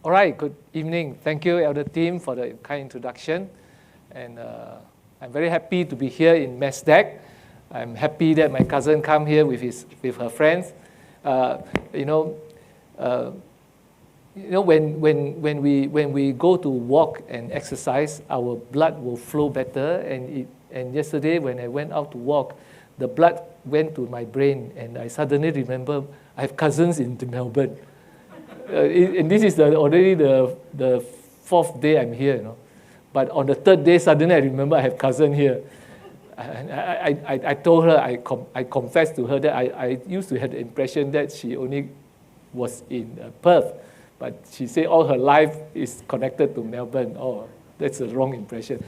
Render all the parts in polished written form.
All right, good evening. Thank you, Elder Team, for the kind introduction. And I'm very happy to be here in MASDAC. I'm happy that my cousin come here with her friends. When we go to walk and exercise, our blood will flow better. And yesterday, when I went out to walk, the blood went to my brain, and I suddenly remember I have cousins in Melbourne. And this is already the fourth day I'm here, But on the third day, suddenly I remember I have cousin here. I told her, I confessed to her that I used to have the impression that she only was in Perth, but she said all her life is connected to Melbourne. Oh, that's a wrong impression.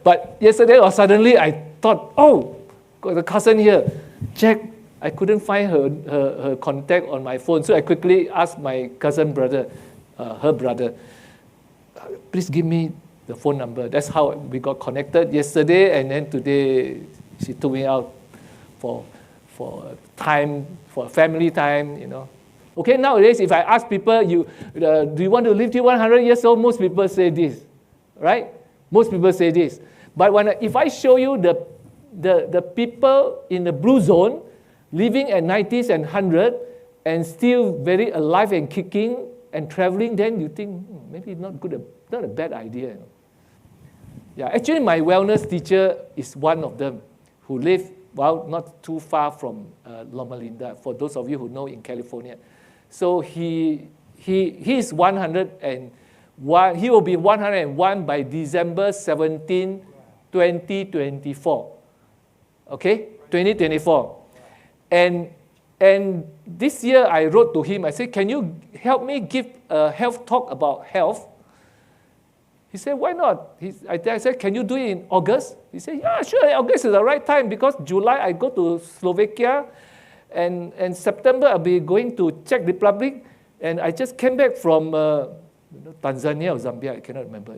But yesterday, suddenly I thought, oh, got the cousin here. Jack, I couldn't find her contact on my phone, so I quickly asked my cousin brother, her brother, please give me the phone number. That's how we got connected yesterday, and then today she took me out for time, for family time, Okay, nowadays if I ask people, do you want to live till 100 years old? Most people say this, right? Most people say this. But if I show you the people in the blue zone living at 90s and 100 and still very alive and kicking and traveling, then you think maybe not a bad idea. Yeah, actually my wellness teacher is one of them who lived, not too far from Loma Linda, for those of you who know in California. So he is 101, he will be 101 by December 17, 2024. Okay, 2024. And this year I wrote to him, I said, can you help me give a health talk about health? He said, why not? I said, can you do it in August? He said, yeah, sure, August is the right time because July I go to Slovakia and September I'll be going to Czech Republic, and I just came back from Tanzania or Zambia, I cannot remember.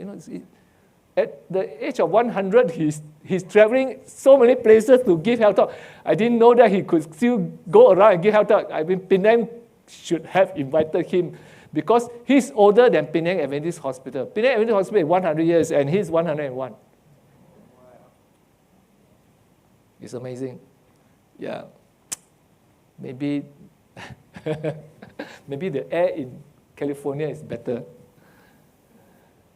At the age of 100, he's traveling so many places to give health talk. I didn't know that he could still go around and give health talk. I mean, Penang should have invited him because he's older than Penang Adventist Hospital. Penang Adventist Hospital is 100 years, and he's 101. It's amazing. Yeah. Maybe the air in California is better.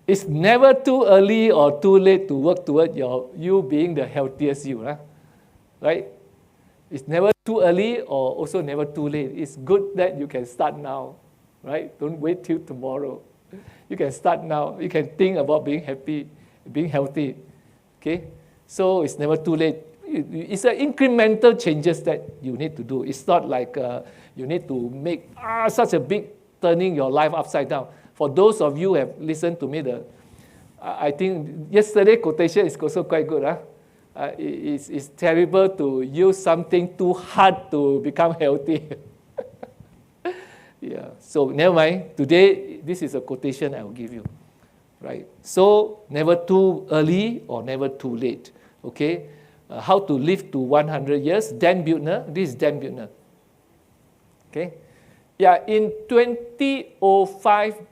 It's never too early or too late to work toward you being the healthiest you, right? It's never too early or also never too late. It's good that you can start now, right? Don't wait till tomorrow. You can start now. You can think about being happy, being healthy, okay? So it's never too late. It's an incremental changes that you need to do. It's not like you need to make such a big turning your life upside down. For those of you who have listened to me, I think yesterday quotation is also quite good. It's terrible to use something too hard to become healthy. Yeah. So never mind. Today, this is a quotation I will give you. Right? So never too early or never too late. Okay? How to live to 100 years. Dan Buettner. This is Dan Buettner. Okay? Yeah, in 2005,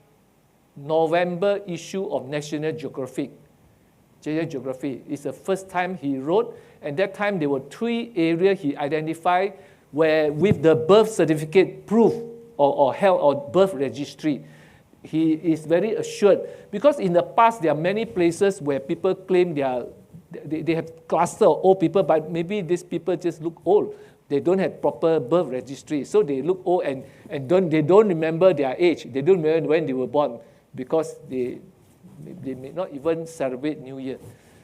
November issue of National Geographic is the first time he wrote, and that time there were 3 areas he identified where with the birth certificate proof or health or birth registry, he is very assured, because in the past there are many places where people claim they have cluster of old people, but maybe these people just look old. They don't have proper birth registry, so they look old and they don't remember their age. They don't remember when they were born, because they may not even celebrate New Year.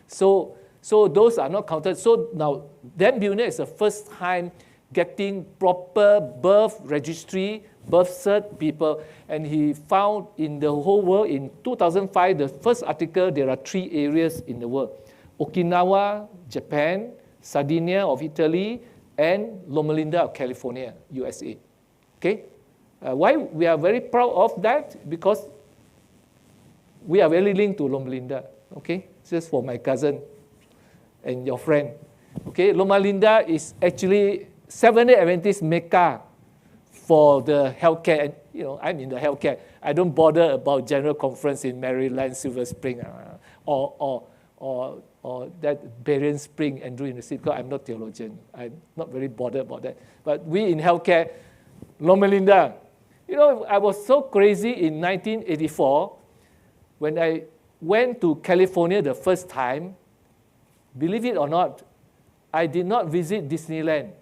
So those are not counted. So now, Dan Buettner is the first time getting proper birth registry, birth cert people, and he found in the whole world, in 2005, the first article, there are 3 areas in the world: Okinawa, Japan, Sardinia of Italy, and Loma Linda of California, USA. Okay? Why we are very proud of that? Because we are very linked to Loma Linda. Okay? Just for my cousin and your friend. Okay? Loma Linda is actually Seventh-day Adventist Mecca for the healthcare. And I'm in the healthcare. I don't bother about general conference in Maryland, Silver Spring, or that Berrien Spring, Andrew University, because I'm not theologian. I'm not very bothered about that. But we in healthcare, Loma Linda, I was so crazy in 1984 when I went to California the first time. Believe it or not, I did not visit Disneyland.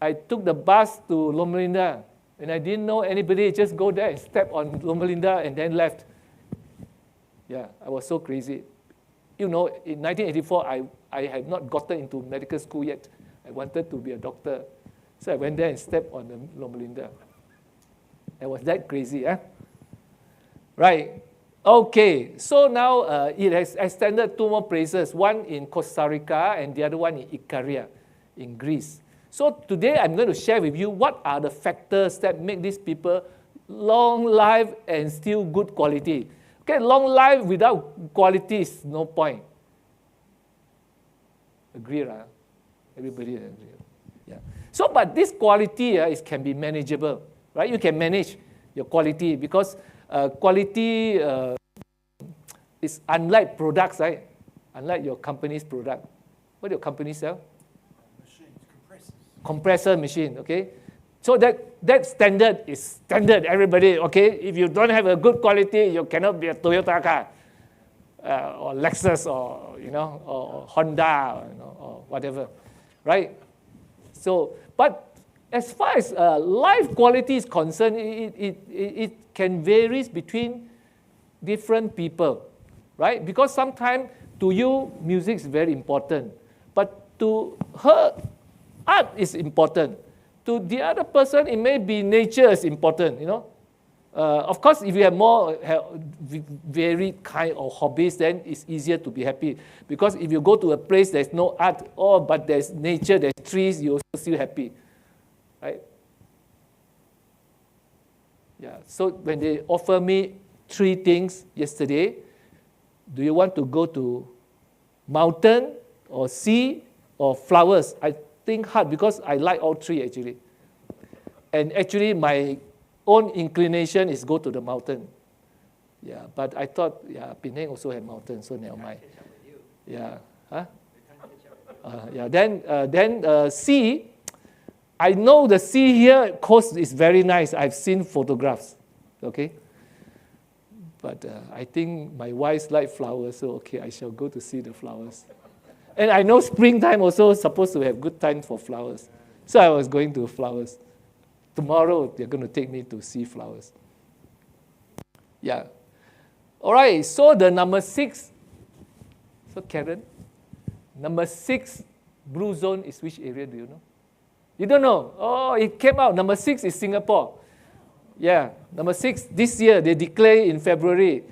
I took the bus to Loma Linda, and I didn't know anybody. Just go there and step on Loma Linda and then left. Yeah, I was so crazy. In 1984, I had not gotten into medical school yet. I wanted to be a doctor. So I went there and stepped on the Loma Linda. I was that crazy, huh? Right. Okay, so now it has extended 2 more places, one in Costa Rica and the other one in Ikaria, in Greece. So today I'm going to share with you what are the factors that make these people long life and still good quality. Okay, long life without quality is no point. Agree, right? Everybody agree. Yeah. So, but this quality can be manageable, right? You can manage your quality because quality is unlike products, right? Unlike your company's product. What do your company sell? Machines, compressors. Compressor machine, okay? So that standard is standard, everybody, okay? If you don't have a good quality, you cannot be a Toyota car, or Lexus, or or Honda, or whatever, right? So, but as far as life quality is concerned, it can vary between different people, right? Because sometimes to you, music is very important, but to her, art is important. To the other person, it may be nature is important, Of course, if you have more varied kind of hobbies, then it's easier to be happy. Because if you go to a place there's no art, but there's nature, there's trees, you're still happy, right? Yeah. So when they offer me 3 things yesterday, do you want to go to mountain or sea or flowers? I think hard because I like all 3 actually. And actually my own inclination is go to the mountain. Yeah, but I thought, Penang also have mountains, so never mind. Yeah, huh? Yeah. Then sea. I know the sea here, coast is very nice. I've seen photographs, okay. But I think my wife likes flowers, so okay, I shall go to see the flowers. And I know springtime also supposed to have good time for flowers, so I was going to flowers. Tomorrow, they're going to take me to see flowers. Yeah. All right, so the number 6. So Karen, number 6 blue zone is which area, do you know? You don't know? Oh, it came out. Number 6 is Singapore. Yeah, number 6 this year, they declare in February.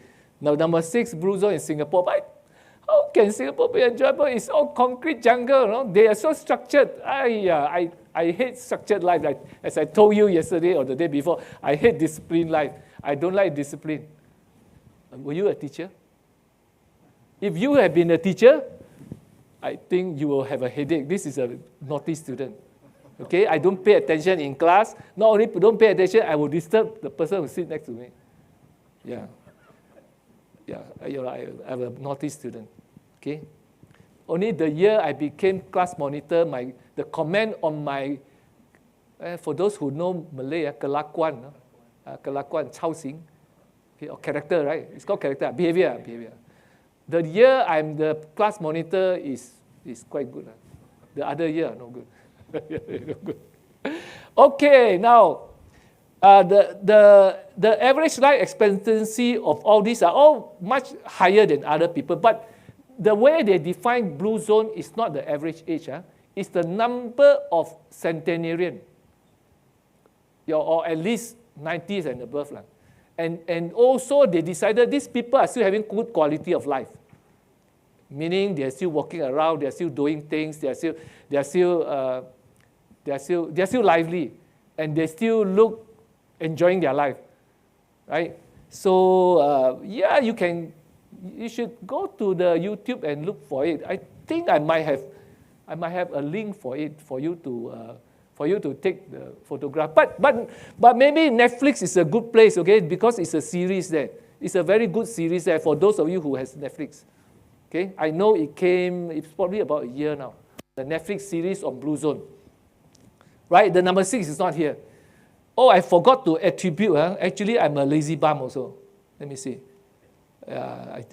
Now, number 6 blue zone is Singapore. But how can Singapore be enjoyable? It's all concrete jungle. They are so structured. I hate structured life. Like, as I told you yesterday or the day before, I hate disciplined life. I don't like discipline. Were you a teacher? If you have been a teacher, I think you will have a headache. This is a naughty student. Okay, I don't pay attention in class. Not only don't pay attention, I will disturb the person who sits next to me. Yeah. Yeah, I'm a naughty student. Okay. Only the year I became class monitor, the comment on my, for those who know Malay, kelakuan, chao xing, okay, or character, right? It's called character, behavior. The year I'm the class monitor is quite good. The other year, no good. No good. Okay, now, the average life expectancy of all these are all much higher than other people, but the way they define blue zone is not the average age. It's the number of centenarian, or at least 90s and above. And also they decided these people are still having good quality of life, meaning they're still walking around, they're still doing things, they're still lively, and they still look enjoying their life, right? So you should go to the YouTube and look for it. I think I might have a link for it for you for you to take the photograph. But maybe Netflix is a good place, okay, because it's a series there. It's a very good series there for those of you who has Netflix. Okay, I know it's probably about a year now. The Netflix series on Blue Zone. Right, the number 6 is not here. Oh, I forgot to attribute. Actually, I'm a lazy bum also. Let me see. I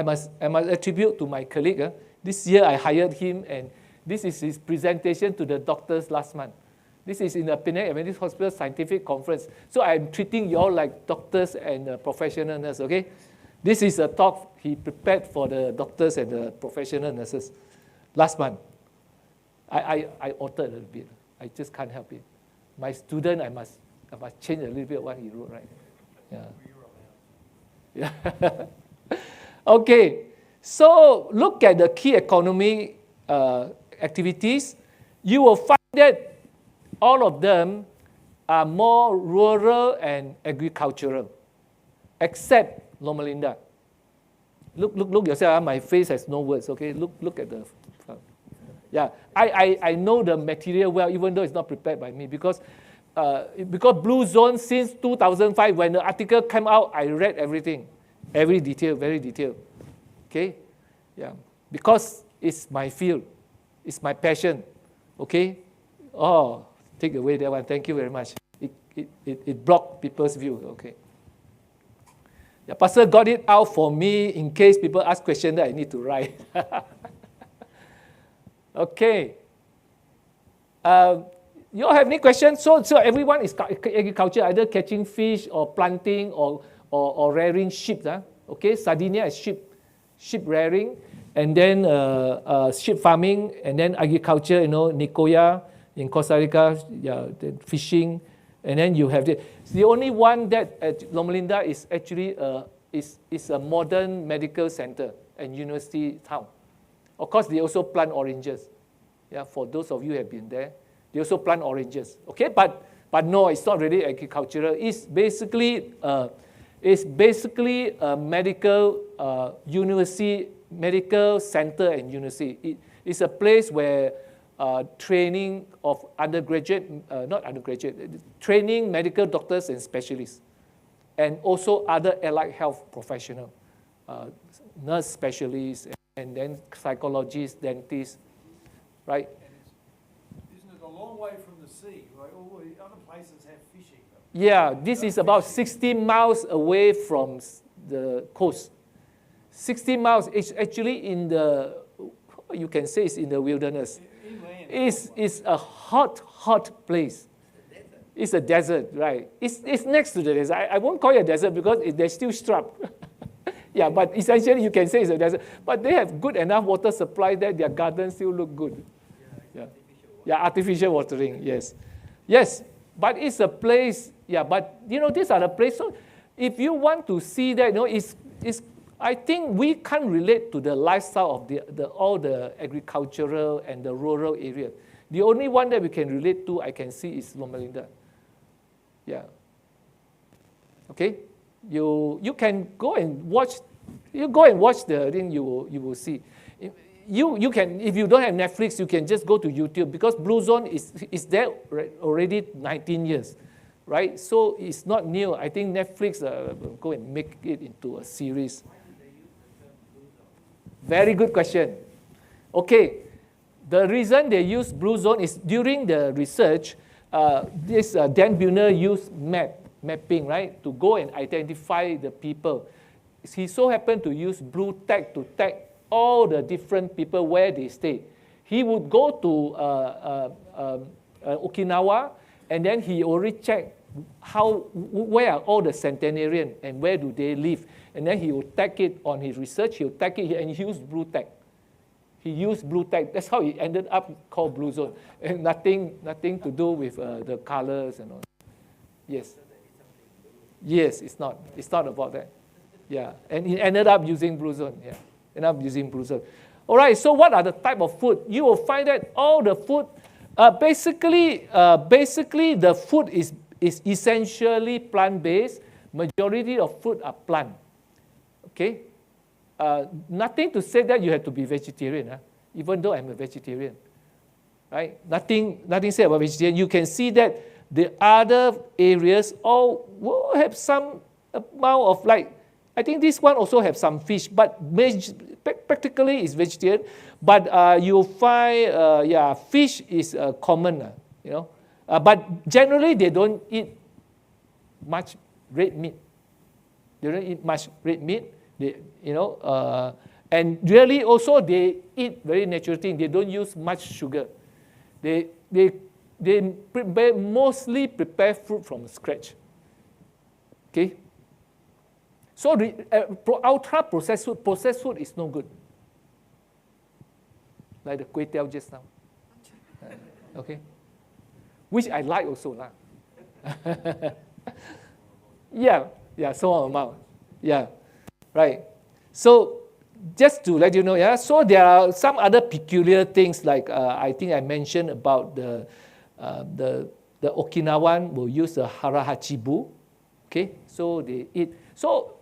must attribute to my colleague. This year I hired him, and this is his presentation to the doctors last month. This is in the Penang Adventist Hospital Scientific Conference. So I'm treating you all like doctors and professional nurses, okay? This is a talk he prepared for the doctors and the professional nurses last month. I altered a little bit. I just can't help it. My student, I must change a little bit what he wrote, right? Yeah. Yeah. Okay. So look at the key economy activities. You will find that all of them are more rural and agricultural, except Loma Linda. Look yourself. My face has no words. Okay. Look at the. Yeah. I know the material well, even though it's not prepared by me, because Blue Zone since 2005, when the article came out, I read everything, every detail, very detailed. Okay. Yeah. Because it's my field, it's my passion. Okay. Oh, take away that one. Thank you very much. It blocked people's view. Okay. The pastor got it out for me in case people ask questions that I need to write. Okay. You all have any questions? So everyone is agriculture, either catching fish or planting or rearing sheep. Okay, Sardinia is sheep rearing, and then sheep farming, and then agriculture. Nicoya in Costa Rica, fishing, and then you have the only one that at Loma Linda is actually is a modern medical center and university town. Of course, they also plant oranges. Yeah, for those of you who have been there, they also plant oranges. Okay, but no, it's not really agricultural. It's basically a medical university, medical center and university. It's a place where training of training medical doctors and specialists, and also other allied health professionals, nurse specialists, and then psychologists, dentists, right? Isn't it a long way from the sea? Like all the other places have fishing. Yeah, this is about 60 miles away from the coast. 60 miles. It's actually in the, you can say it's in the wilderness. It's a hot place. It's a desert, right? It's next to the desert. I won't call it a desert because there's still scrub. Yeah, but essentially you can say it's a desert. But they have good enough water supply that their gardens still look good. Yeah, artificial watering, yes. Yes, but it's a place, yeah, but these are the places. So if you want to see that, I think we can't relate to the lifestyle of all the agricultural and the rural area. The only one that we can relate to, I can see, is Loma Linda. Yeah. Okay? You can go and watch. You go and watch the thing. You will see. You can, if you don't have Netflix, you can just go to YouTube, because Blue Zone is there already 19 years, right? So it's not new. I think Netflix will go and make it into a series. Very good question. Okay, the reason they use Blue Zone is during the research. Dan Buhner used mapping, right, to go and identify the people. He so happened to use blue tag to tag all the different people where they stay. He would go to Okinawa, and then he already checked where are all the centenarians and where do they live. And then he would tag it on his research. He would tag it here, and he used blue tag. He used blue tag. That's how he ended up called Blue Zone, and nothing to do with the colors and all. Yes. Yes, it's not. It's not about that. Yeah, and he ended up using Blue Zone. Yeah, ended up using Blue Zone. All right. So what are the type of food? You will find that all the food, basically the food is essentially plant-based. Majority of food are plant. Okay. Nothing to say that you have to be vegetarian, even though I'm a vegetarian. right? Nothing said about vegetarian. You can see that the other areas all will have some amount of like, I think this one also have some fish, but practically is vegetarian. But you'll find, fish is common, you know. But generally they don't eat much red meat. They don't eat much red meat. They, you know, and really also they eat very natural thing. They don't use much sugar. They mostly prepare fruit from scratch. Okay. So ultra processed food is no good. Like the kway teow just now. Okay. Which I like also lah. Yeah, so amount. Yeah, right. So just to let you know, yeah. So there are some other peculiar things like I think I mentioned about the Okinawan will use the harahachibu. Okay, so they eat. So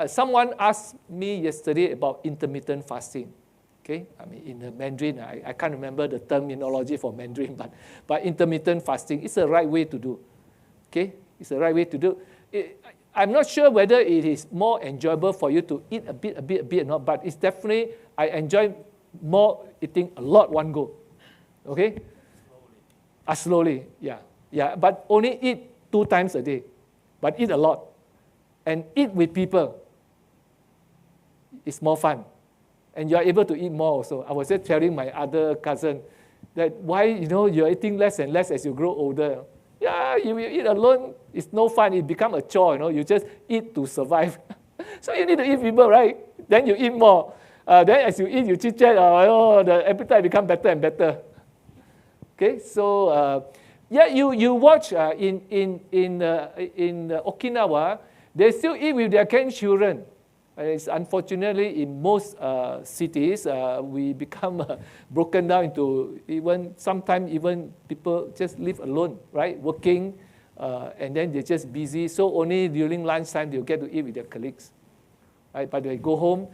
someone asked me yesterday about intermittent fasting. Okay, I mean in the Mandarin, I can't remember the terminology for Mandarin, but intermittent fasting is the right way to do. Okay, it's the right way to do. I'm not sure whether it is more enjoyable for you to eat a bit or not, but it's definitely, I enjoy more eating a lot one go. Okay? Slowly, yeah. But only eat 2 times a day, but eat a lot. And eat with people. It's more fun. And you're able to eat more also. I was just telling my other cousin that why, you're eating less and less as you grow older. Yeah, you eat alone, it's no fun. It becomes a chore, You just eat to survive. So you need to eat people, right? Then you eat more. Then as you eat, you chit-chat. The appetite becomes better and better. Okay, so you watch in Okinawa, they still eat with their grandchildren. It's unfortunately in most cities we become broken down into sometimes even people just live alone, right? Working and then they're just busy. So only during lunchtime they'll get to eat with their colleagues, right? But they go home.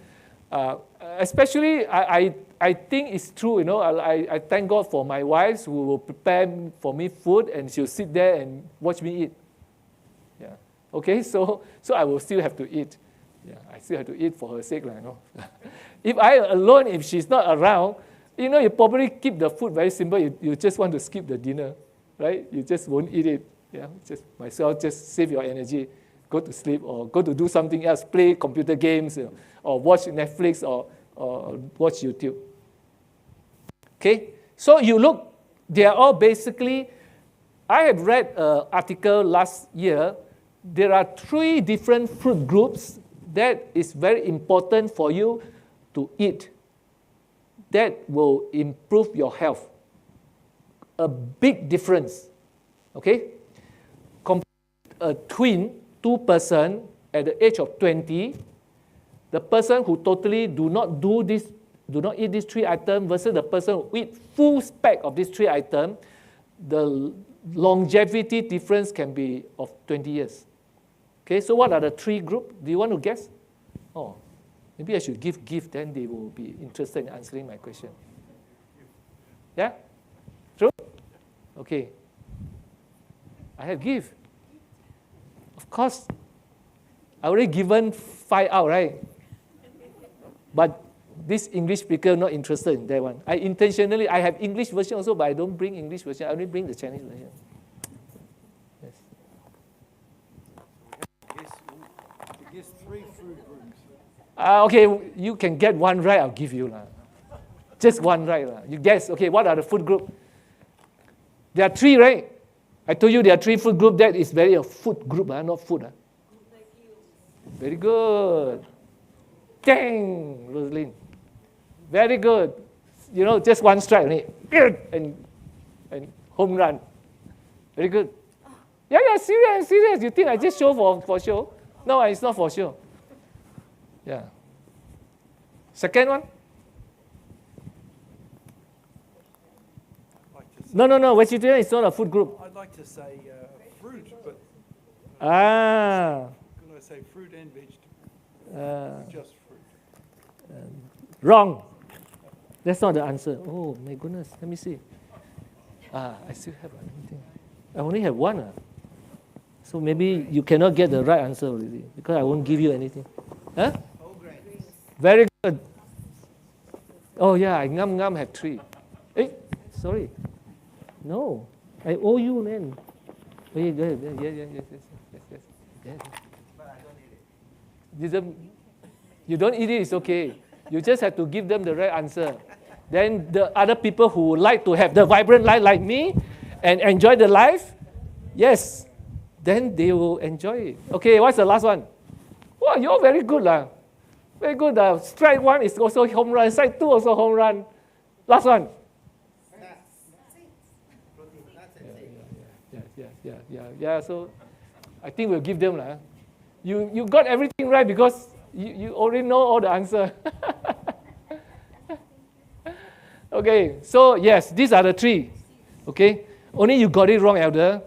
Especially I think it's true. I thank God for my wives who will prepare for me food and she'll sit there and watch me eat. Yeah. Okay. So I will still have to eat. Yeah, I still have to eat for her sake. If I'm alone, if she's not around, you probably keep the food very simple. You just want to skip the dinner, right? You just won't eat it. Yeah, just save your energy, go to sleep or go to do something else, play computer games or watch Netflix or watch YouTube. Okay, so you look, they are all basically, I have read an article last year, there are 3 different fruit groups that is very important for you to eat that will improve your health. A big difference, okay? Compare a twin, 2 person at the age of 20, the person who totally do not eat these 3 items versus the person who eat full spec of these 3 items, the longevity difference can be of 20 years. Okay, so what are the 3 groups? Do you want to guess? Oh, maybe I should give gift, then they will be interested in answering my question. Yeah? True? Okay. I have gift. Of course, I already given 5 out, right? But this English speaker not interested in that one. I have English version also, but I don't bring English version. I only bring the Chinese version. Yes, 3 food groups. Okay, you can get 1 right, I'll give you. Just 1 right. You guess, okay, what are the food groups? There are 3, right? I told you there are 3 food groups. That is very a food group, not food. Very good. Dang, Rosalind. Very good. Just 1 strike only. And home run. Very good. Yeah, serious. You think I just show for show? No, it's not for sure. Yeah. Second one? No. Vegetarian is not a food group. I'd like to say fruit, but Can I say fruit and vegetable? Just fruit. Wrong. That's not the answer. Oh my goodness. Let me see. I still have anything. I only have one. So maybe you cannot get the right answer already because I won't give you anything. Huh? Very good. Oh yeah, I ngam have 3. Hey, sorry. No, I owe you, man. Oh, yeah, good. Yes. But I don't eat it. You don't eat it, it's okay. You just have to give them the right answer. Then the other people who would like to have the vibrant life like me and enjoy the life, yes, then they will enjoy it. Okay, what's the last one? Wow, you're very good. Very good. Strike 1 is also home run. Strike 2 also home run. Last one. Yeah. So I think we'll give them. You got everything right because you already know all the answer. Okay, so yes, these are the 3. Okay, only you got it wrong, Elder.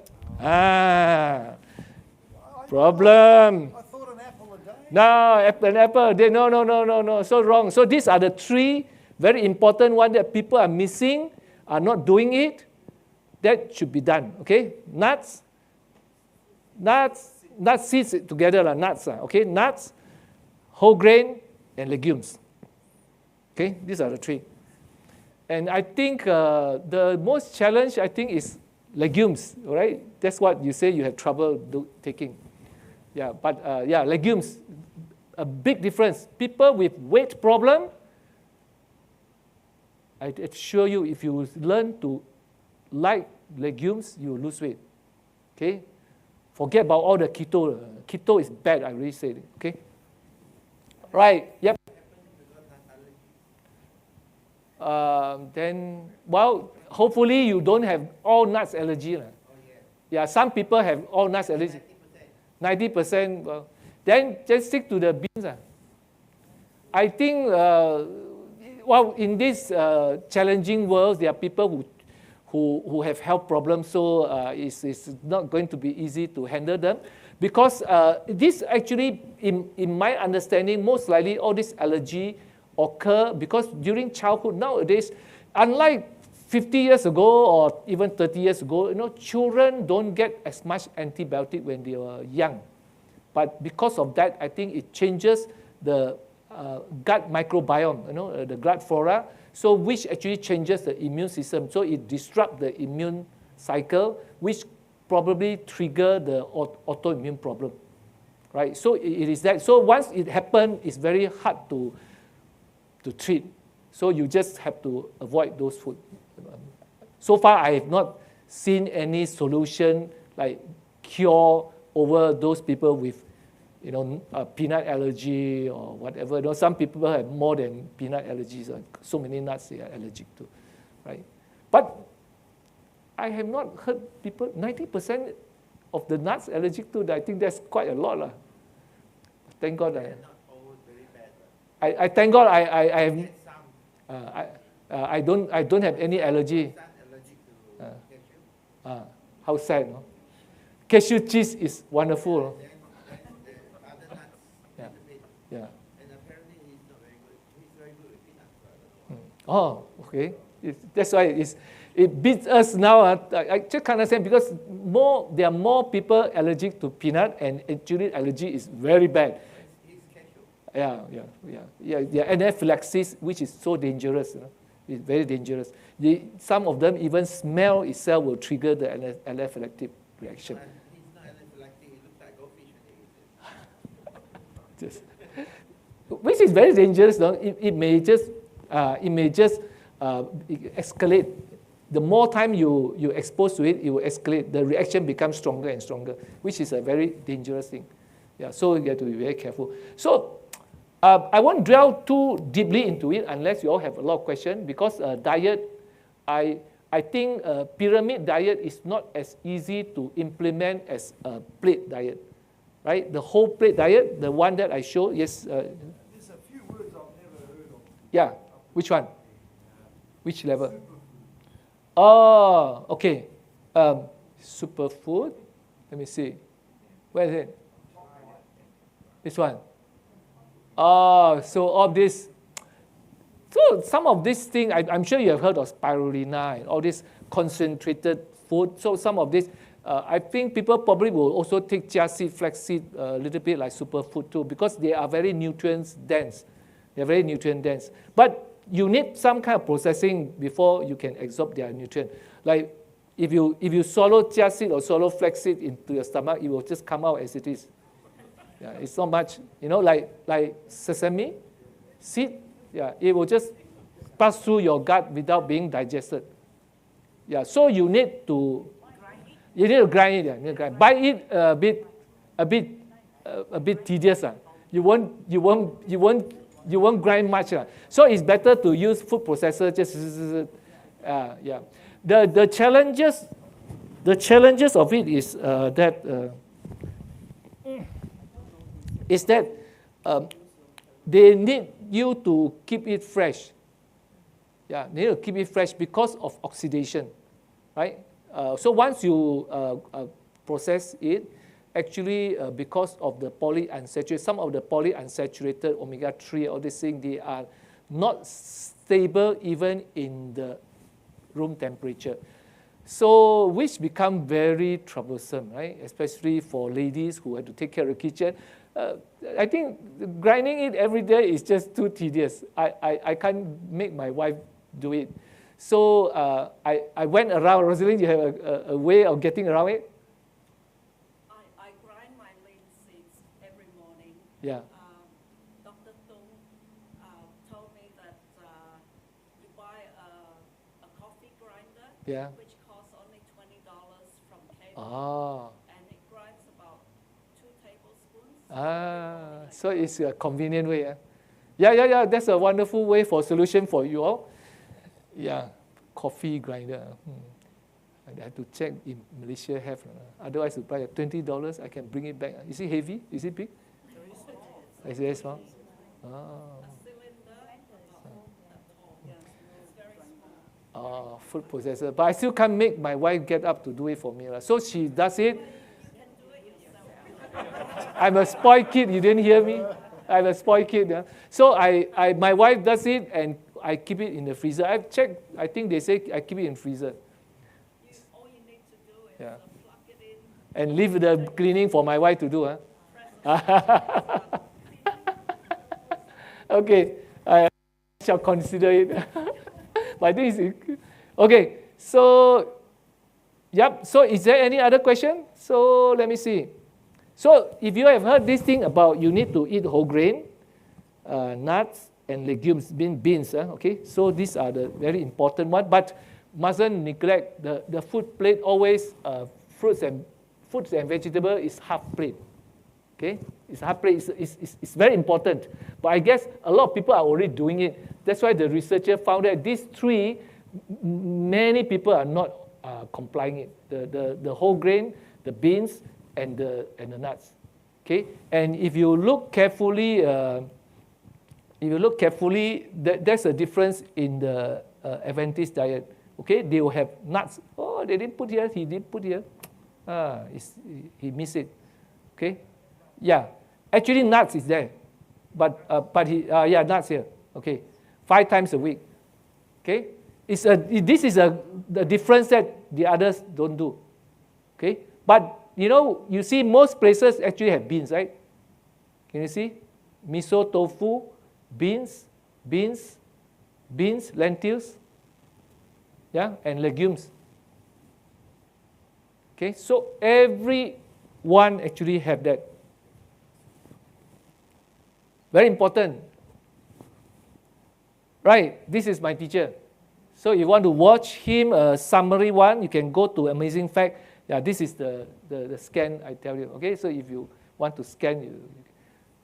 Problem. I thought an apple a day. No, an apple. No. So wrong. So these are the 3 very important ones that people are missing, are not doing it. That should be done. Okay, nuts, seeds together, nuts. Okay, nuts, whole grain, and legumes. Okay, these are the 3. And I think the most challenge, I think, is legumes, right? That's what you say you have trouble taking. Yeah, but legumes, a big difference. People with weight problem, I assure you, if you learn to like legumes, you will lose weight. Okay? Forget about all the keto. Keto is bad, I already said it. Okay? Right, yep. Then, hopefully you don't have all nuts allergy. Yeah, some people have all nuts allergy. 90%. Well, then just stick to the beans. I think, in this challenging world, there are people who have health problems, so it's not going to be easy to handle them. Because this actually, in my understanding, most likely all this allergy occur because during childhood nowadays, unlike 50 years ago or even 30 years ago, children don't get as much antibiotic when they were young. But because of that, I think it changes the gut microbiome, the gut flora, so which actually changes the immune system. So it disrupts the immune cycle, which probably trigger the autoimmune problem, right? So it is that. So once it happens, it's very hard to treat. So you just have to avoid those food. So far, I have not seen any solution like cure over those people with, peanut allergy or whatever. Some people have more than peanut allergies. So many nuts they are allergic to, right? But I have not heard people, 90% of the nuts allergic to. I think that's quite a lot. Thank God. I thank God I have. I don't have any allergy. How sad, no? Cashew cheese is wonderful. Yeah. And apparently he's not very good. He's very good with peanuts. Oh, okay. That's why it beats us now. I just can't understand because there are more people allergic to peanut, and actually allergy is very bad. Yeah. Anaphylaxis, which is so dangerous. It's very dangerous. Some of them, even smell itself will trigger the anaphylactic reaction. He's not anaphylactic. He looks like goldfish when he eats it. Which is very dangerous. No? It may just escalate. The more time you expose to it, it will escalate. The reaction becomes stronger and stronger, which is a very dangerous thing. Yeah, so you have to be very careful. So I won't dwell too deeply into it unless you all have a lot of questions, because diet, I think pyramid diet is not as easy to implement as a plate diet, right? The whole plate diet, the one that I showed, yes. There's a few words I've never heard of. Yeah, which one? Which level? Oh, okay. Superfood. Let me see. Where is it? This one. Oh, so all this So some of these things, I'm sure you have heard of spirulina and all this concentrated food. So some of this, I think people probably will also take chia seed, flax seed, a little bit like superfood too, because they are very nutrient dense. They're very nutrient dense. But you need some kind of processing before you can absorb their nutrient. Like if you swallow chia seed or swallow flax seed into your stomach, it will just come out as it is. Yeah, it's not much, like sesame seed. Yeah, it will just pass through your gut without being digested. Yeah, so you need to grind it. Yeah, you need to grind. Buy it a bit tedious. You won't grind much. So it's better to use food processor. Yeah. The challenges of it is that they need you to keep it fresh. Yeah, they need to keep it fresh because of oxidation, right? So once you process it, actually because of the polyunsaturated, some of the polyunsaturated omega-3, all these things, they are not stable even in the room temperature. So which become very troublesome, right? Especially for ladies who have to take care of the kitchen. I think grinding it every day is just too tedious. I can't make my wife do it. So I went around. Rosalind, you have a way of getting around it? I grind my linseeds every morning. Yeah. Dr. Tung told me that you buy a coffee grinder, Yeah. which costs only $20 from cable. Ah. And it grinds about 2 tablespoons. So it's a convenient way. Yeah. That's a wonderful way for solution for you all. Yeah, coffee grinder. I have to check if Malaysia have. Otherwise, you buy $20, I can bring it back. Is it heavy? Is it big? Is it small? A cylinder, it's very small. Food processor. But I still can't make my wife get up to do it for me. So she does it. You can do it yourself. I'm a spoiled kid. You didn't hear me? I'm a spoiled kid. So my wife does it, and I keep it in the freezer. I've checked. I think they say I keep it in freezer. All you need to do is Yeah. plug it in. And leave the cleaning for my wife to do. Okay, I shall consider it. But I think it's okay. So, yep. So, is there any other question? So, let me see. So, if you have heard this thing about you need to eat whole grain, nuts, and legumes, beans. Okay, so these are the very important one. But mustn't neglect the food plate. Always fruits and vegetable is half plate. Okay, it's half plate. It's very important. But I guess a lot of people are already doing it. That's why the researcher found that these three, many people are not complying it. The whole grain, the beans, and the nuts. Okay, and if you look carefully. There's a difference in the Adventist diet. Okay, they will have nuts. Oh, they didn't put here. He didn't put here. He missed it. Okay, yeah. Actually, nuts is there, but nuts here. Okay, 5 times a week. Okay, this is the difference that the others don't do. Okay, but you see most places actually have beans, right? Can you see miso tofu? Beans, lentils, yeah, and legumes. Okay, so everyone actually have that. Very important. Right, this is my teacher. So if you want to watch him, a summary one, you can go to Amazing Fact. Yeah, this is the scan I tell you. Okay, so if you want to scan,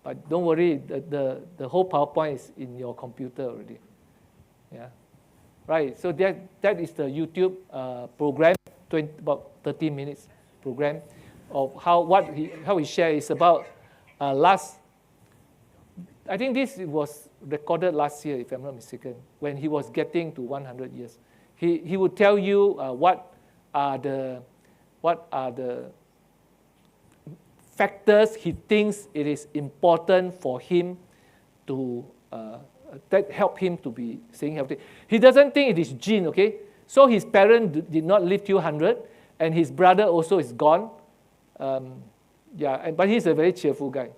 but don't worry, the whole PowerPoint is in your computer already. Yeah, right. So that is the YouTube program, about 30 minutes program of how he shared. It's about I think this was recorded last year, if I'm not mistaken, when he was getting to 100 years. He would tell you what are the factors he thinks it is important for him to that helped him to be staying healthy. He doesn't think it is gene, okay? So his parent did not live till 100, and his brother also is gone. But he's a very cheerful guy.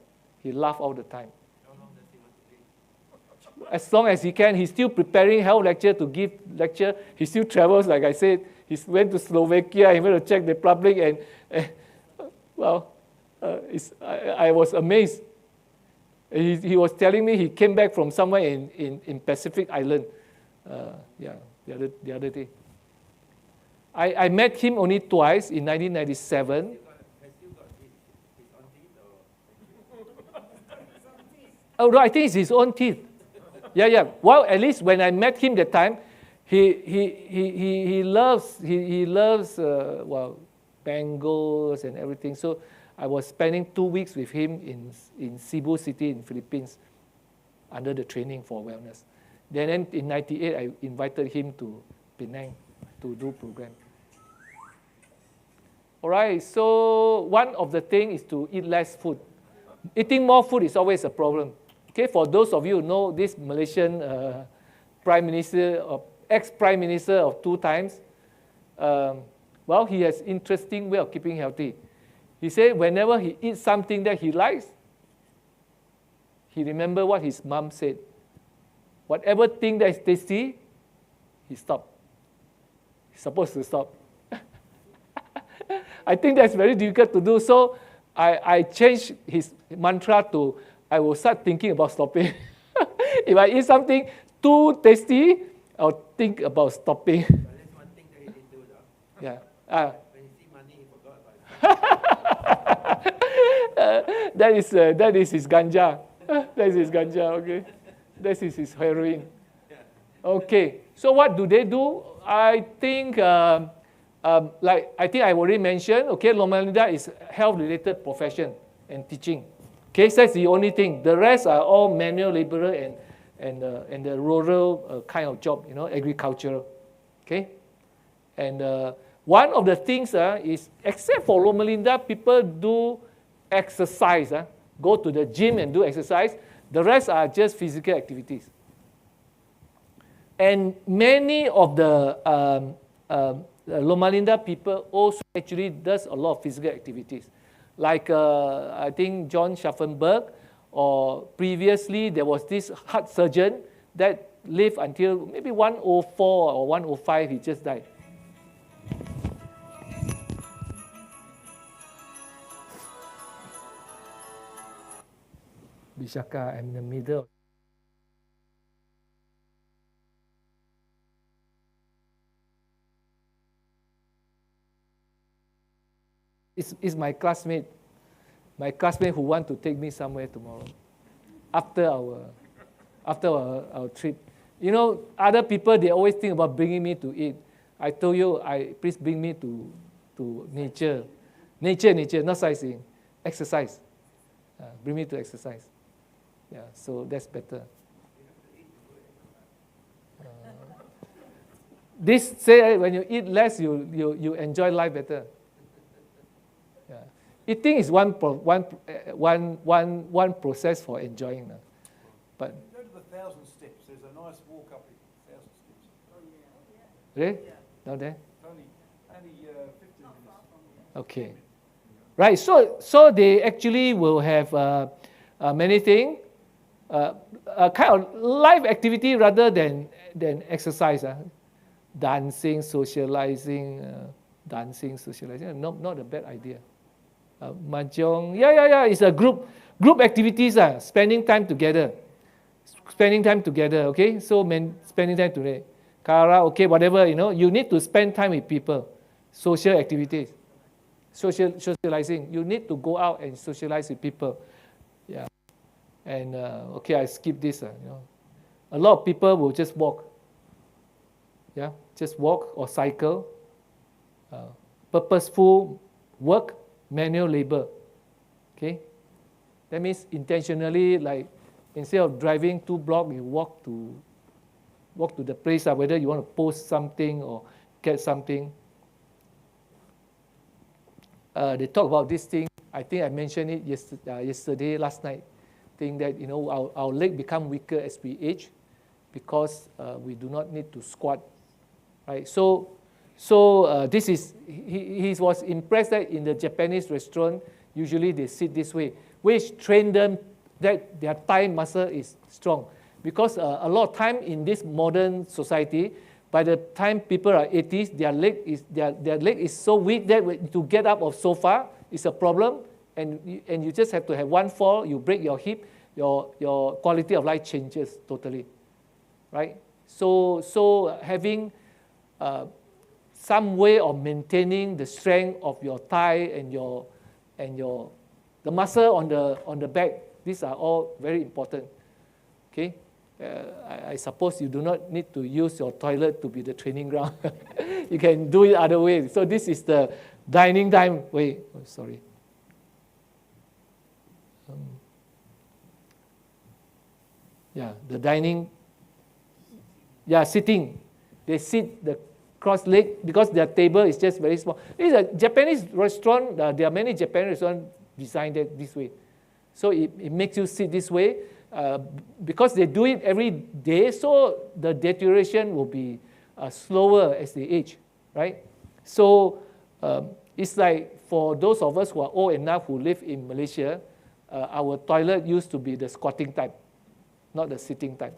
He laughs all the time. How long does he want to live? As long as he can. He's still preparing health lecture to give lecture. He still travels, like I said. He went to Slovakia, he went to Czech Republic, and I was amazed. He was telling me he came back from somewhere in Pacific Island. The other day. I met him only twice in 1997. Has he got his own teeth or? Oh, no, I think it's his own teeth. Yeah. Well, at least when I met him that time, he loves bangles and everything. So I was spending 2 weeks with him in Cebu City in Philippines under the training for wellness. Then in 98, I invited him to Penang to do program. All right, so one of the things is to eat less food. Eating more food is always a problem. Okay, for those of you who know this Malaysian Prime Minister, or ex-Prime Minister of 2 times, he has interesting way of keeping healthy. He said whenever he eats something that he likes, he remember what his mom said. Whatever thing that is tasty, he stopped. He's supposed to stop. I think that's very difficult to do. So I changed his mantra to, I will start thinking about stopping. If I eat something too tasty, I'll think about stopping. But that's one thing that he didn't do though. Yeah. When he see money, he forgot about it. That is his ganja. That is his ganja, okay. That is his heroin. Okay, so what do they do? I think, I think I already mentioned, okay, Loma Linda is health-related profession and teaching. Okay, so that's the only thing. The rest are all manual laborer and the rural kind of job, agricultural. Okay, and one of the things is, except for Loma Linda, people do exercise, go to the gym and do exercise. The rest are just physical activities. And many of the Loma Linda people also actually does a lot of physical activities. Like I think John Schaffenberg, or previously there was this heart surgeon that lived until maybe 104 or 105, he just died. Bishaka, I'm in the middle. It's my classmate who want to take me somewhere tomorrow after our trip. Other people, they always think about bringing me to eat. I told you, please bring me to nature. Nature, not sightseeing. Exercise. Bring me to exercise. Yeah, so that's better. This say when you eat less, you enjoy life better. Yeah. Eating is one process for enjoying. But Go to the 1,000 steps. There's a nice walk up it. 1,000 steps. really? Down there? Only 15 minutes. Okay. Right. So they actually will have many things. A kind of life activity rather than exercise. Dancing, socializing, not a bad idea. Mahjong, it's a group activities. Spending time together, okay? So spending time together. Karaoke, whatever, you need to spend time with people. Social activities, socializing. You need to go out and socialize with people. Yeah. And okay, I skip this. A lot of people will just walk. Yeah, just walk or cycle. Purposeful work, manual labor. Okay, that means intentionally, like instead of driving 2 blocks, you walk to the place, whether you want to post something or get something. They talk about this thing. I think I mentioned it last night. Thing that our leg become weaker as we age. because we do not need to squat, right? So this is, he was impressed that in the Japanese restaurant, usually they sit this way, which train them that their thigh muscle is strong. Because a lot of time in this modern society, by the time people are 80s, their leg is so weak that to get up of sofa is a problem, and you just have to have one fall, you break your hip, your quality of life changes totally, right? So having some way of maintaining the strength of your thigh and the muscle on the back, these are all very important. Okay, I suppose you do not need to use your toilet to be the training ground. You can do it other ways. So this is the dining time. Wait, oh, sorry. Yeah, the dining. Yeah, sitting. They sit the cross leg because their table is just very small. It's a Japanese restaurant. There are many Japanese restaurants designed it this way. So it makes you sit this way. Because they do it every day, so the deterioration will be slower as they age, right? So it's like for those of us who are old enough who live in Malaysia, our toilet used to be the squatting type, not the sitting type,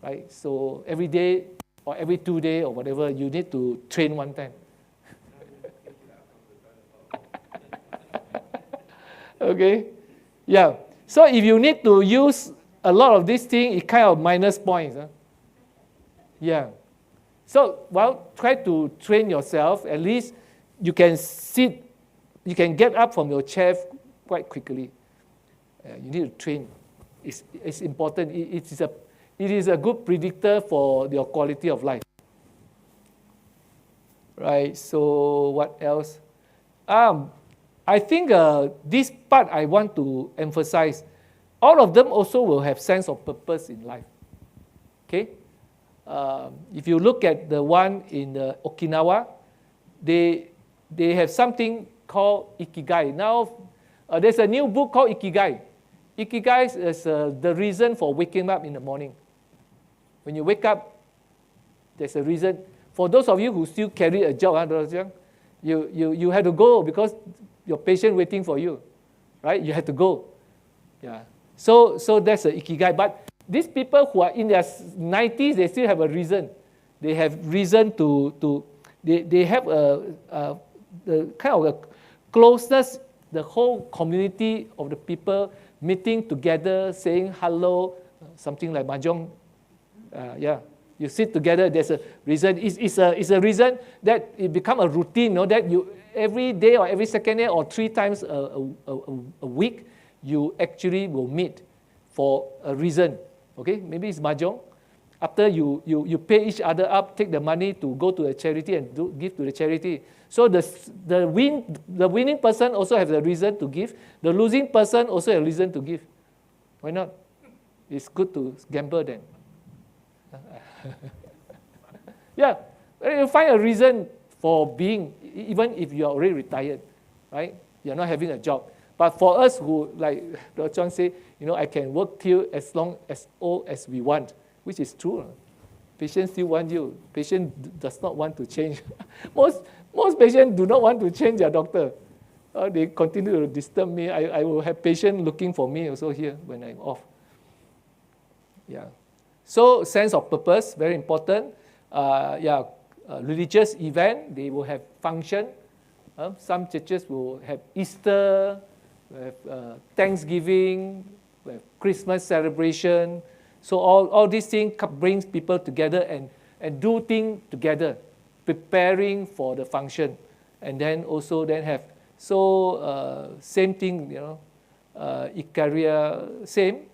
right? So every day or every 2 days or whatever, you need to train one time. Okay, yeah. So if you need to use a lot of these things, it kind of minus points. Huh? Yeah. So, well, try to train yourself. At least you can sit, you can get up from your chair quite quickly. You need to train. It's important. It is a good predictor for your quality of life. Right. So what else? I think this part I want to emphasize. All of them also will have sense of purpose in life. Okay? If you look at the one in Okinawa, they have something called Ikigai. Now, there's a new book called Ikigai. Ikigai is the reason for waking up in the morning. When you wake up, there's a reason. For those of you who still carry a job, you have to go because your patient waiting for you, right? You have to go. Yeah. So that's the Ikigai. But these people who are in their 90s, they still have a reason. They have reason they have the kind of a closeness, the whole community of the people meeting together, saying hello, something like mahjong. Yeah, you sit together. There's a reason. It's a reason that it become a routine. That you every day or every second day or 3 times a week, you actually will meet for a reason. Okay, maybe it's mahjong. After you pay each other up, take the money to go to a charity and give to the charity. So the winning person also has a reason to give. The losing person also has a reason to give. Why not? It's good to gamble then. Yeah, you find a reason for being, even if you are already retired, right? You're not having a job. But for us who, like Dr. John said, I can work till as long as old as we want, which is true. Patients still want you. Patient does not want to change. Most patients do not want to change their doctor. They continue to disturb me. I will have patients looking for me also here when I'm off. Yeah. So sense of purpose, very important. Religious event, they will have function. Some churches will have Easter, will have Thanksgiving, will have Christmas celebration. So all these things brings people together and do things together, preparing for the function. And then also have, same thing, Ikaria, same.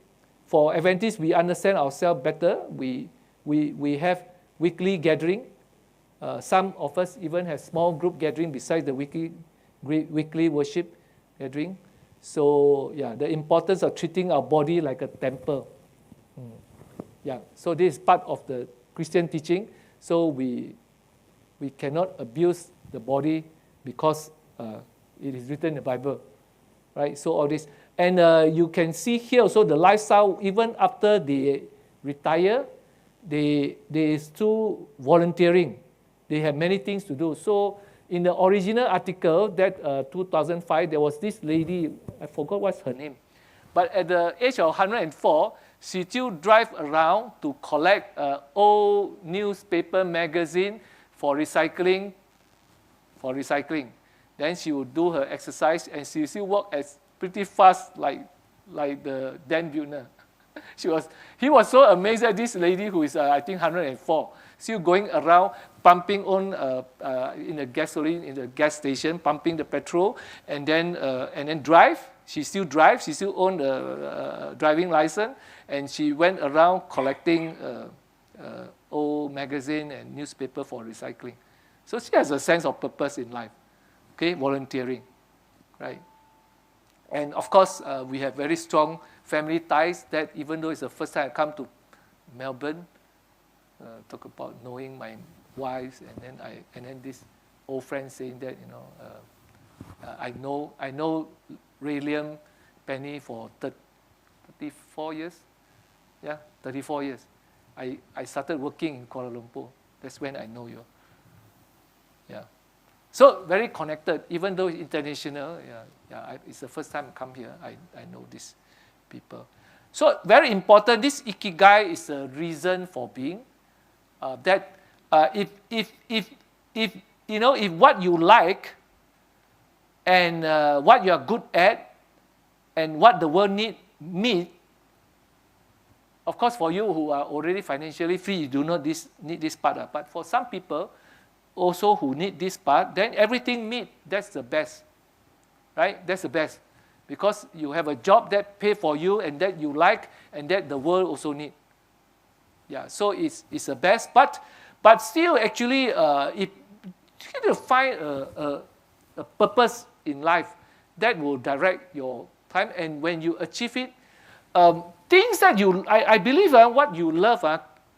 For Adventists, we understand ourselves better. We have weekly gathering. Some of us even have small group gathering besides the weekly worship gathering. So the importance of treating our body like a temple. So this is part of the Christian teaching. So we cannot abuse the body because it is written in the Bible, right? So all this. And you can see here also the lifestyle, even after they retire, they still volunteering. They have many things to do. So in the original article, that 2005, there was this lady, I forgot what's her name. But at the age of 104, she still drive around to collect old newspaper magazine for recycling. Then she would do her exercise, and she still walk as pretty fast like the Dan Buettner. He was so amazed at this lady who is I think 104, still going around pumping on in the gasoline in the gas station, pumping the petrol, and then drive. She still drives. She still owned a driving license, and she went around collecting old magazine and newspaper for recycling. So she has a sense of purpose in life. Okay, volunteering, right? And of course, we have very strong family ties. That even though it's the first time I come to Melbourne, talk about knowing my wives, and then this old friend saying that I know William Penny for 34 years. Yeah, 34 years. I started working in Kuala Lumpur. That's when I know you. Yeah. So very connected, even though it's international. It's the first time I come here. I know these people. So very important. This ikigai is a reason for being. If what you like and what you are good at and what the world meet. Of course, for you who are already financially free, you do not need this part. But for some people also who need this part, then everything meet. That's the best, right? That's the best, because you have a job that pay for you and that you like and that the world also need. Yeah, so it's the best. But still, actually, if you need to find a purpose in life that will direct your time, and when you achieve it, things that I believe what you love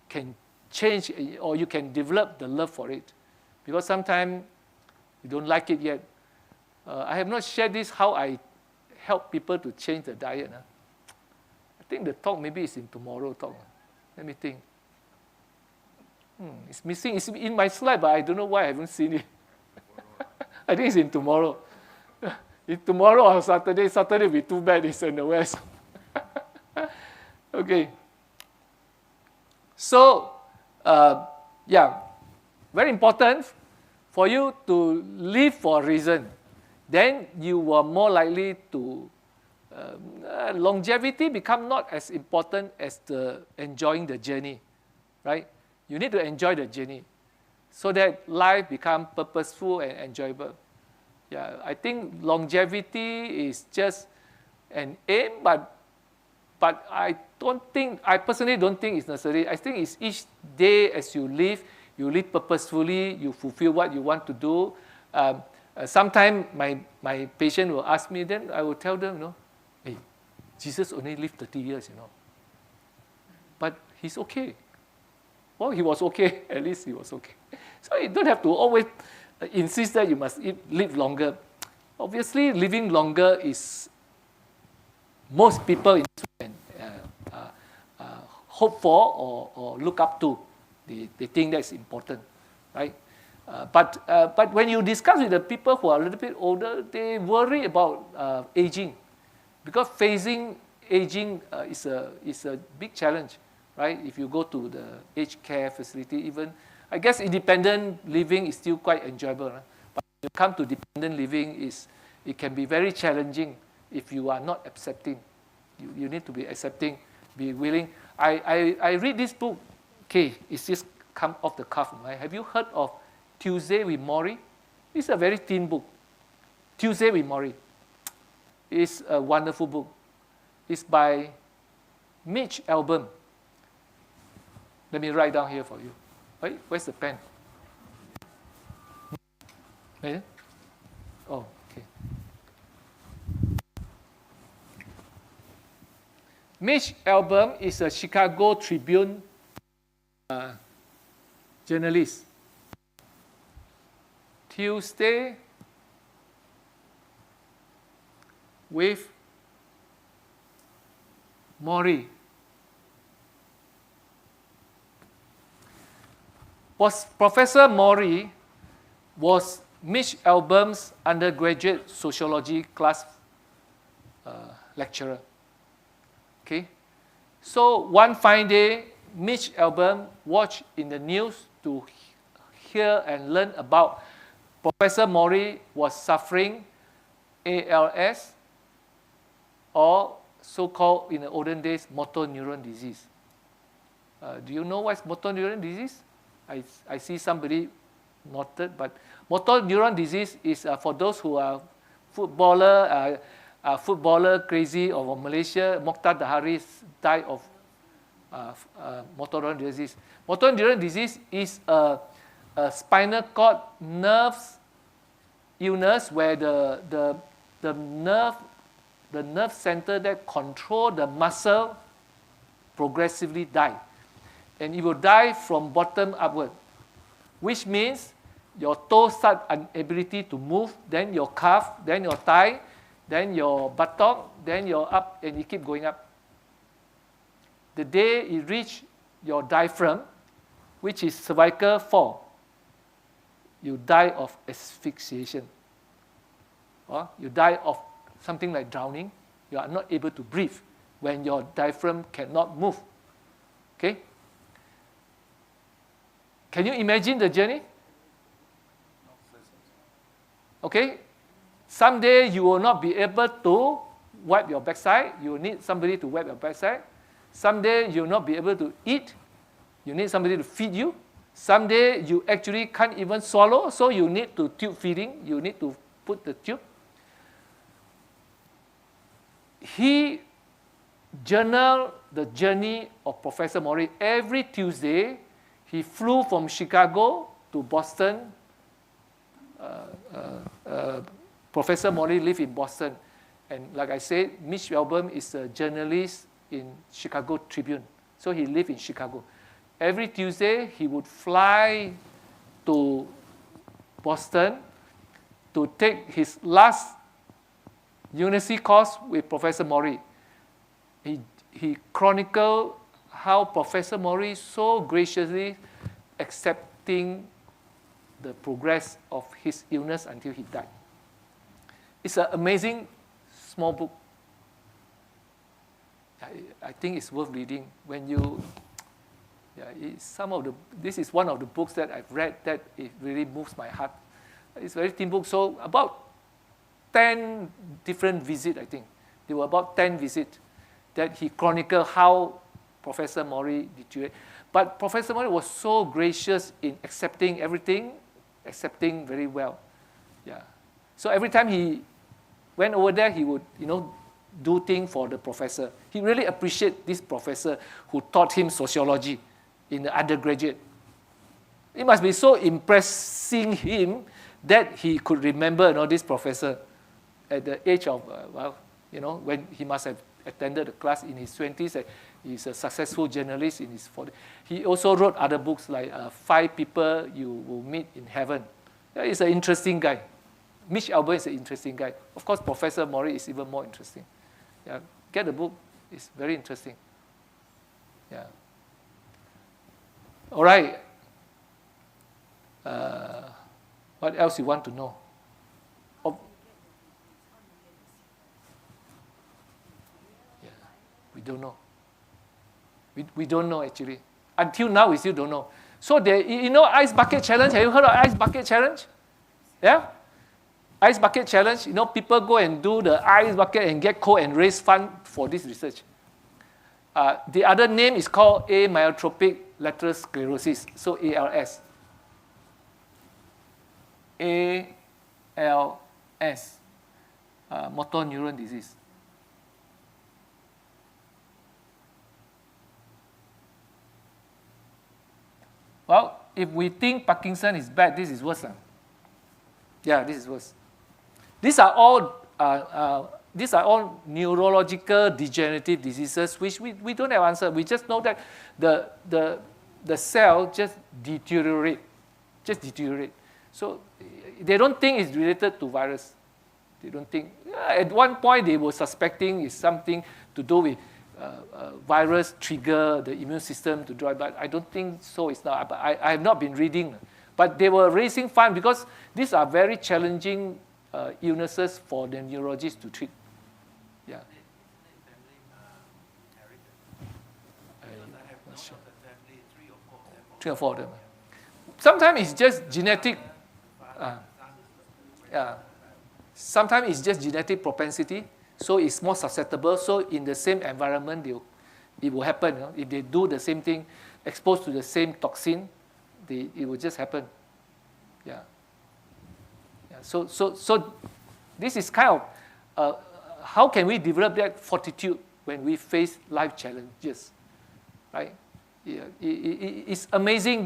can change, or you can develop the love for it. Because sometimes you don't like it yet. I have not shared this, how I help people to change the diet. I think the talk maybe is in tomorrow talk. Let me think. It's missing. It's in my slide, but I don't know why I haven't seen it. I think it's in tomorrow. In tomorrow or Saturday. Saturday will be too bad. It's in the West. Okay. So, very important for you to live for a reason. Then you are more likely to longevity become not as important as enjoying the journey, right? You need to enjoy the journey so that life become purposeful and enjoyable. Yeah, I think longevity is just an aim, but I personally don't think it's necessary. I think it's each day as you live purposefully, you fulfill what you want to do. Sometimes my patient will ask me, then I will tell them, hey, Jesus only lived 30 years, But he's okay. Well, he was okay. At least he was okay. So you don't have to always insist that you must live longer. Obviously, living longer is most people in Sweden hope for or look up to. They think that's important, right? But when you discuss with the people who are a little bit older, they worry about aging, because facing aging is a big challenge, right? If you go to the aged care facility, even I guess independent living is still quite enjoyable, right? But when you come to dependent living, it can be very challenging if you are not accepting. You need to be accepting, be willing. I read this book. Okay, it's just come off the cuff. Right? Have you heard of Tuesday with Morrie? It's a very thin book. Tuesday with Morrie. It's a wonderful book. It's by Mitch Albom. Let me write down here for you. Wait, where's the pen? Yeah? Oh, okay. Mitch Albom is a Chicago Tribune journalist. Tuesday with Morrie. Professor Mori was Mitch Albom's undergraduate sociology class lecturer. Okay? So one fine day, Mitch Albom watched in the news to hear and learn about Professor Mori was suffering ALS, or so-called in the olden days motor neuron disease. Do you know what is motor neuron disease? I see somebody noted, but motor neuron disease is for those who are footballer crazy of Malaysia. Mokhtar Dahari died of motor neuron disease. Motor neuron disease is a spinal cord nerves illness where the nerve center that control the muscle progressively die. And it will die from bottom upward, which means your toe start inability to move, then your calf, then your thigh, then your buttock, then your up, and it keep going up. The day it reach your diaphragm, which is cervical 4, you die of asphyxiation. Or you die of something like drowning. You are not able to breathe when your diaphragm cannot move. Okay? Can you imagine the journey? Okay? Someday you will not be able to wipe your backside. You will need somebody to wipe your backside. Someday you will not be able to eat. You need somebody to feed you. Someday you actually can't even swallow, so you need to tube feeding. You need to put the tube. He journaled the journey of Professor Mori. Every Tuesday, he flew from Chicago to Boston. Professor Mori lived in Boston. And like I said, Mitch Albom is a journalist in Chicago Tribune. So he lived in Chicago. Every Tuesday, he would fly to Boston to take his last university course with Professor Mori. He chronicled how Professor Mori so graciously accepting the progress of his illness until he died. It's an amazing small book. I think it's worth reading. When you, this is one of the books that I've read that it really moves my heart. It's a very thin book. So about 10 different visits, I think. There were about 10 visits that he chronicled how Professor Mori deteriorated. But Professor Mori was so gracious in accepting everything, accepting very well. Yeah. So every time he went over there, he would, do things for the professor. He really appreciated this professor who taught him sociology in the undergraduate. It must be so impressing him that he could remember, this professor at the age of, when he must have attended the class in his 20s. He's a successful journalist in his 40s. He also wrote other books like 5 People You Will Meet in Heaven. Yeah, he's an interesting guy. Mitch Albom is an interesting guy. Of course, Professor Mori is even more interesting. Yeah, get the book. It's very interesting. Yeah. All right. What else you want to know? Yeah, we don't know. We don't know actually. Until now, we still don't know. So ice bucket challenge. Have you heard of ice bucket challenge? Yeah. Ice bucket challenge, people go and do the ice bucket and get cold and raise fund for this research. The other name is called amyotrophic lateral sclerosis, so ALS. ALS, motor neuron disease. Well, if we think Parkinson is bad, this is worse. Yeah, this is worse. These are all neurological degenerative diseases which we don't have answer. We just know that the cell just deteriorate. So they don't think it's related to virus. They don't think. At one point they were suspecting it's something to do with virus trigger the immune system to drive, but I don't think so. It's not. But I have not been reading. But they were raising funds because these are very challenging illnesses for the neurologists to treat. Yeah. Three or four of them. Sometimes it's just genetic. Yeah. Sometimes it's just genetic propensity, so it's more susceptible. So in the same environment, it will happen. If they do the same thing, exposed to the same toxin, it will just happen. Yeah. So this is kind of how can we develop that fortitude when we face life challenges, right? Yeah. It's amazing.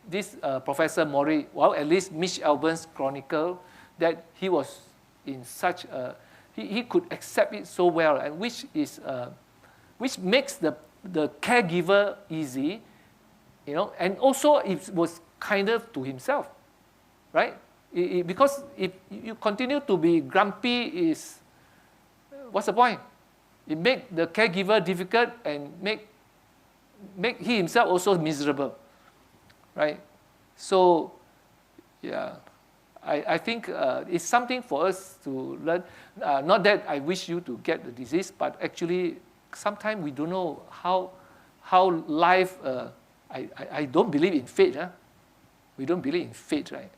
This Professor Mori, well, at least Mitch Albom's chronicle, that he was in such a he could accept it so well, and which makes the caregiver easy, and also it was kinder to himself, right? Because if you continue to be grumpy, what's the point? It make the caregiver difficult and make he himself also miserable, right? So, yeah, I think it's something for us to learn. Not that I wish you to get the disease, but actually sometimes we don't know how life. I don't believe in fate. Huh? We don't believe in fate, right?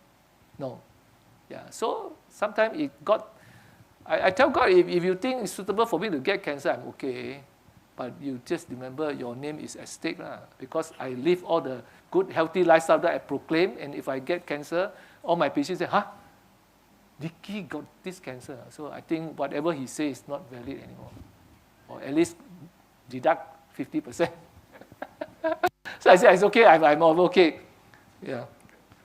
No. Yeah. So sometimes I tell God, if you think it's suitable for me to get cancer, I'm okay. But you just remember your name is at stake, because I live all the good, healthy lifestyle that I proclaim, and if I get cancer, all my patients say, huh? Dicky got this cancer. So I think whatever he says is not valid anymore. Or at least deduct 50%. So I said, it's okay, I'm all okay. Yeah.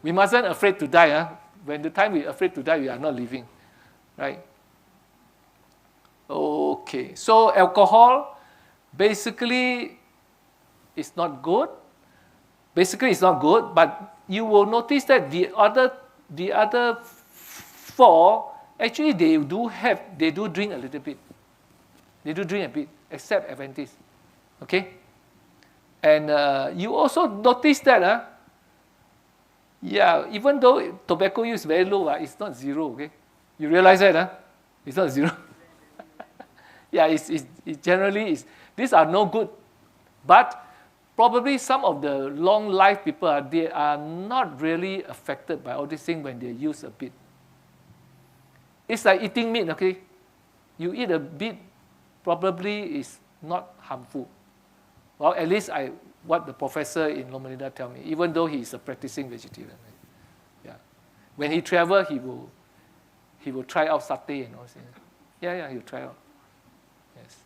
We mustn't afraid to die. Huh? When the time we're afraid to die, we are not living. Right? Okay. So alcohol, basically, it's not good. Basically, it's not good, but you will notice that the other four, actually they do drink a little bit. They do drink a bit, except Adventist. Okay? And you also notice that, yeah, even though tobacco use is very low, it's not zero, okay? You realize that, It's not zero. Yeah, it generally is. These are no good. But probably some of the long life people, they are not really affected by all these things when they use a bit. It's like eating meat, okay? You eat a bit, probably is not harmful. Well, at least what the professor in Loma Linda tell me, even though he is a practicing vegetarian. Yeah. When he travel, he will try out satay and all that. Yeah, he'll try out. Yes.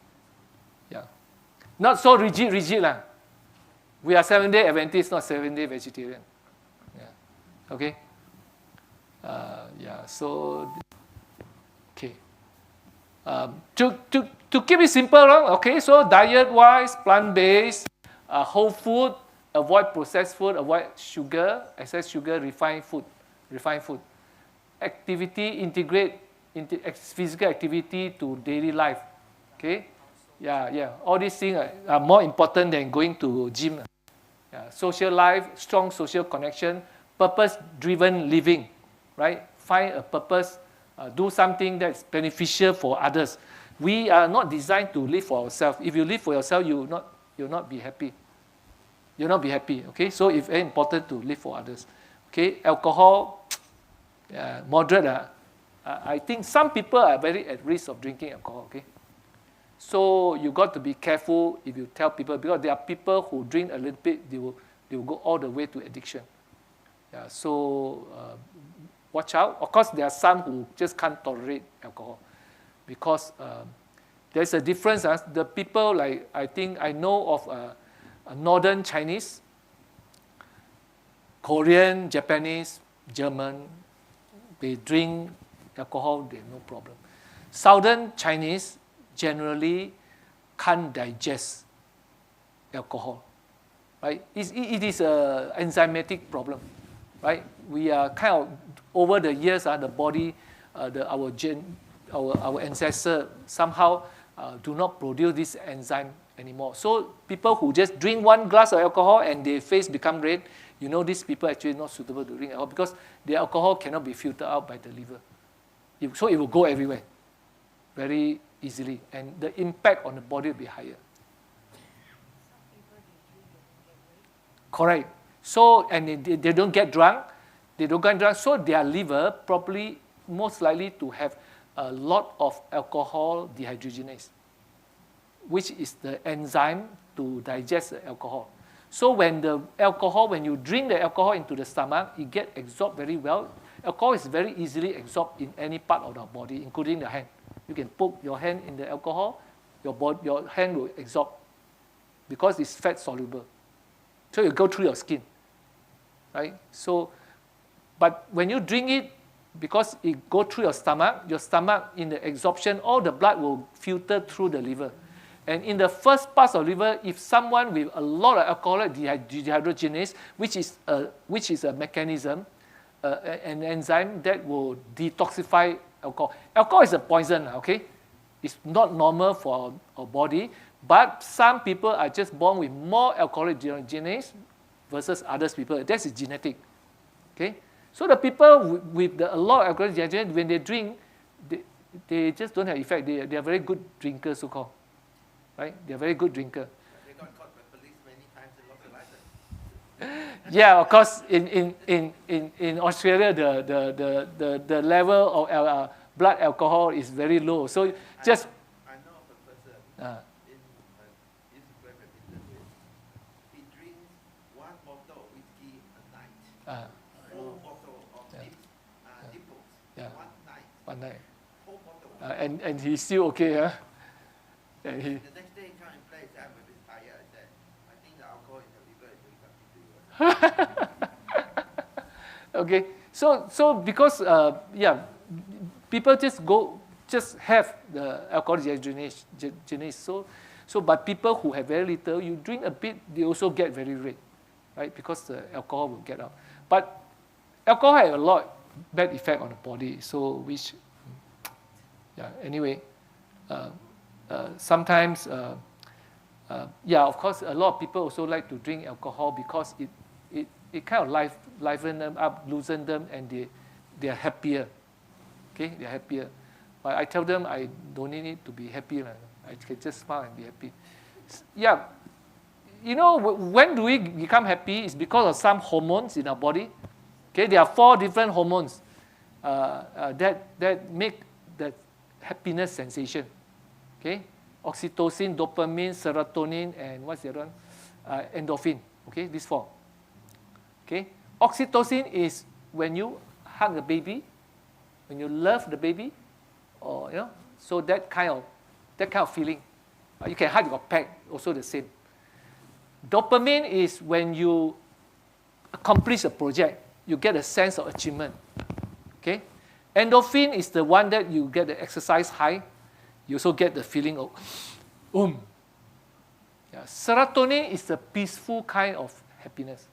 Yeah. Not so rigid lah. We are 7-day Adventist, not 7-day vegetarian. Yeah. Okay? Yeah, so, okay. To keep it simple, okay, so diet-wise, plant-based, whole food, avoid processed food, avoid sugar, excess sugar, refined food. Activity, integrate physical activity to daily life. Okay? Yeah. All these things are more important than going to gym. Yeah. Social life, strong social connection, purpose-driven living, right? Find a purpose, do something that's beneficial for others. We are not designed to live for ourselves. If you live for yourself, you'll not be happy. You'll not be happy. Okay, so it's very important to live for others. Okay, alcohol, moderate. I think some people are very at risk of drinking alcohol. Okay. So you got to be careful if you tell people, because there are people who drink a little bit, they will go all the way to addiction. Yeah, so watch out. Of course, there are some who just can't tolerate alcohol, because there's a difference. The people, like, I think I know of a northern Chinese, Korean, Japanese, German, they drink alcohol, they no problem. Southern Chinese generally can't digest alcohol, right? It is an enzymatic problem, right? We are kind of, over the years, the body, our ancestors somehow do not produce this enzyme anymore. So people who just drink one glass of alcohol and their face become red, you know these people actually not suitable to drink alcohol because the alcohol cannot be filtered out by the liver. So it will go everywhere very easily, and the impact on the body will be higher. Correct. So, and they don't get drunk. So their liver probably most likely to have a lot of alcohol dehydrogenase, which is the enzyme to digest the alcohol. So when you drink the alcohol into the stomach, it gets absorbed very well. Alcohol is very easily absorbed in any part of the body, including the hand. You can poke your hand in the alcohol, your hand will absorb because it's fat soluble. So it go through your skin, right? So, but when you drink it, because it go through your stomach in the absorption, all the blood will filter through the liver. And in the first pass of liver, if someone with a lot of alcoholic dehydrogenase, which is a mechanism, an enzyme that will detoxify alcohol. Alcohol is a poison, okay? It's not normal for our body, but some people are just born with more alcoholic dehydrogenase versus other people. That's genetic, okay? So the people with a lot of alcoholic dehydrogenase, when they drink, they just don't have effect. They are very good drinkers, so-called. Right? They're very good drinker. They got caught by police many times and lost their license. Yeah, of course. In Australia, the level of blood alcohol is very low. So just. I know of a person in Instagram Adventist. He drinks 1 bottle of whiskey a night. 4 bottles of nipples. Yeah. 1 night. 1 night. 4 bottles. And he's still okay, huh? And The next day he come and play. I'm a bit tired. I said, I think the alcohol in the liver is doing something to you. Okay, so because people just have the alcohol dehydrogenase. So but people who have very little, you drink a bit, they also get very red, right? Because the alcohol will get out. But alcohol has a lot bad effect on the body. So anyway. Sometimes, of course, a lot of people also like to drink alcohol because it kind of liven them up, loosen them, and they are happier. Okay, they are happier. But I tell them I don't need to be happy. I can just smile and be happy. Yeah, you know, when do we become happy? It's because of some hormones in our body. Okay, there are 4 different hormones that make that happiness sensation. Okay, oxytocin, dopamine, serotonin, and what's the other one? Endorphin. Okay, these 4. Okay, oxytocin is when you hug the baby, when you love the baby, or so that kind of feeling. You can hug your pet, also the same. Dopamine is when you accomplish a project, you get a sense of achievement. Okay, endorphin is the one that you get the exercise high. You also get the feeling of, Yeah, serotonin is the peaceful kind of happiness,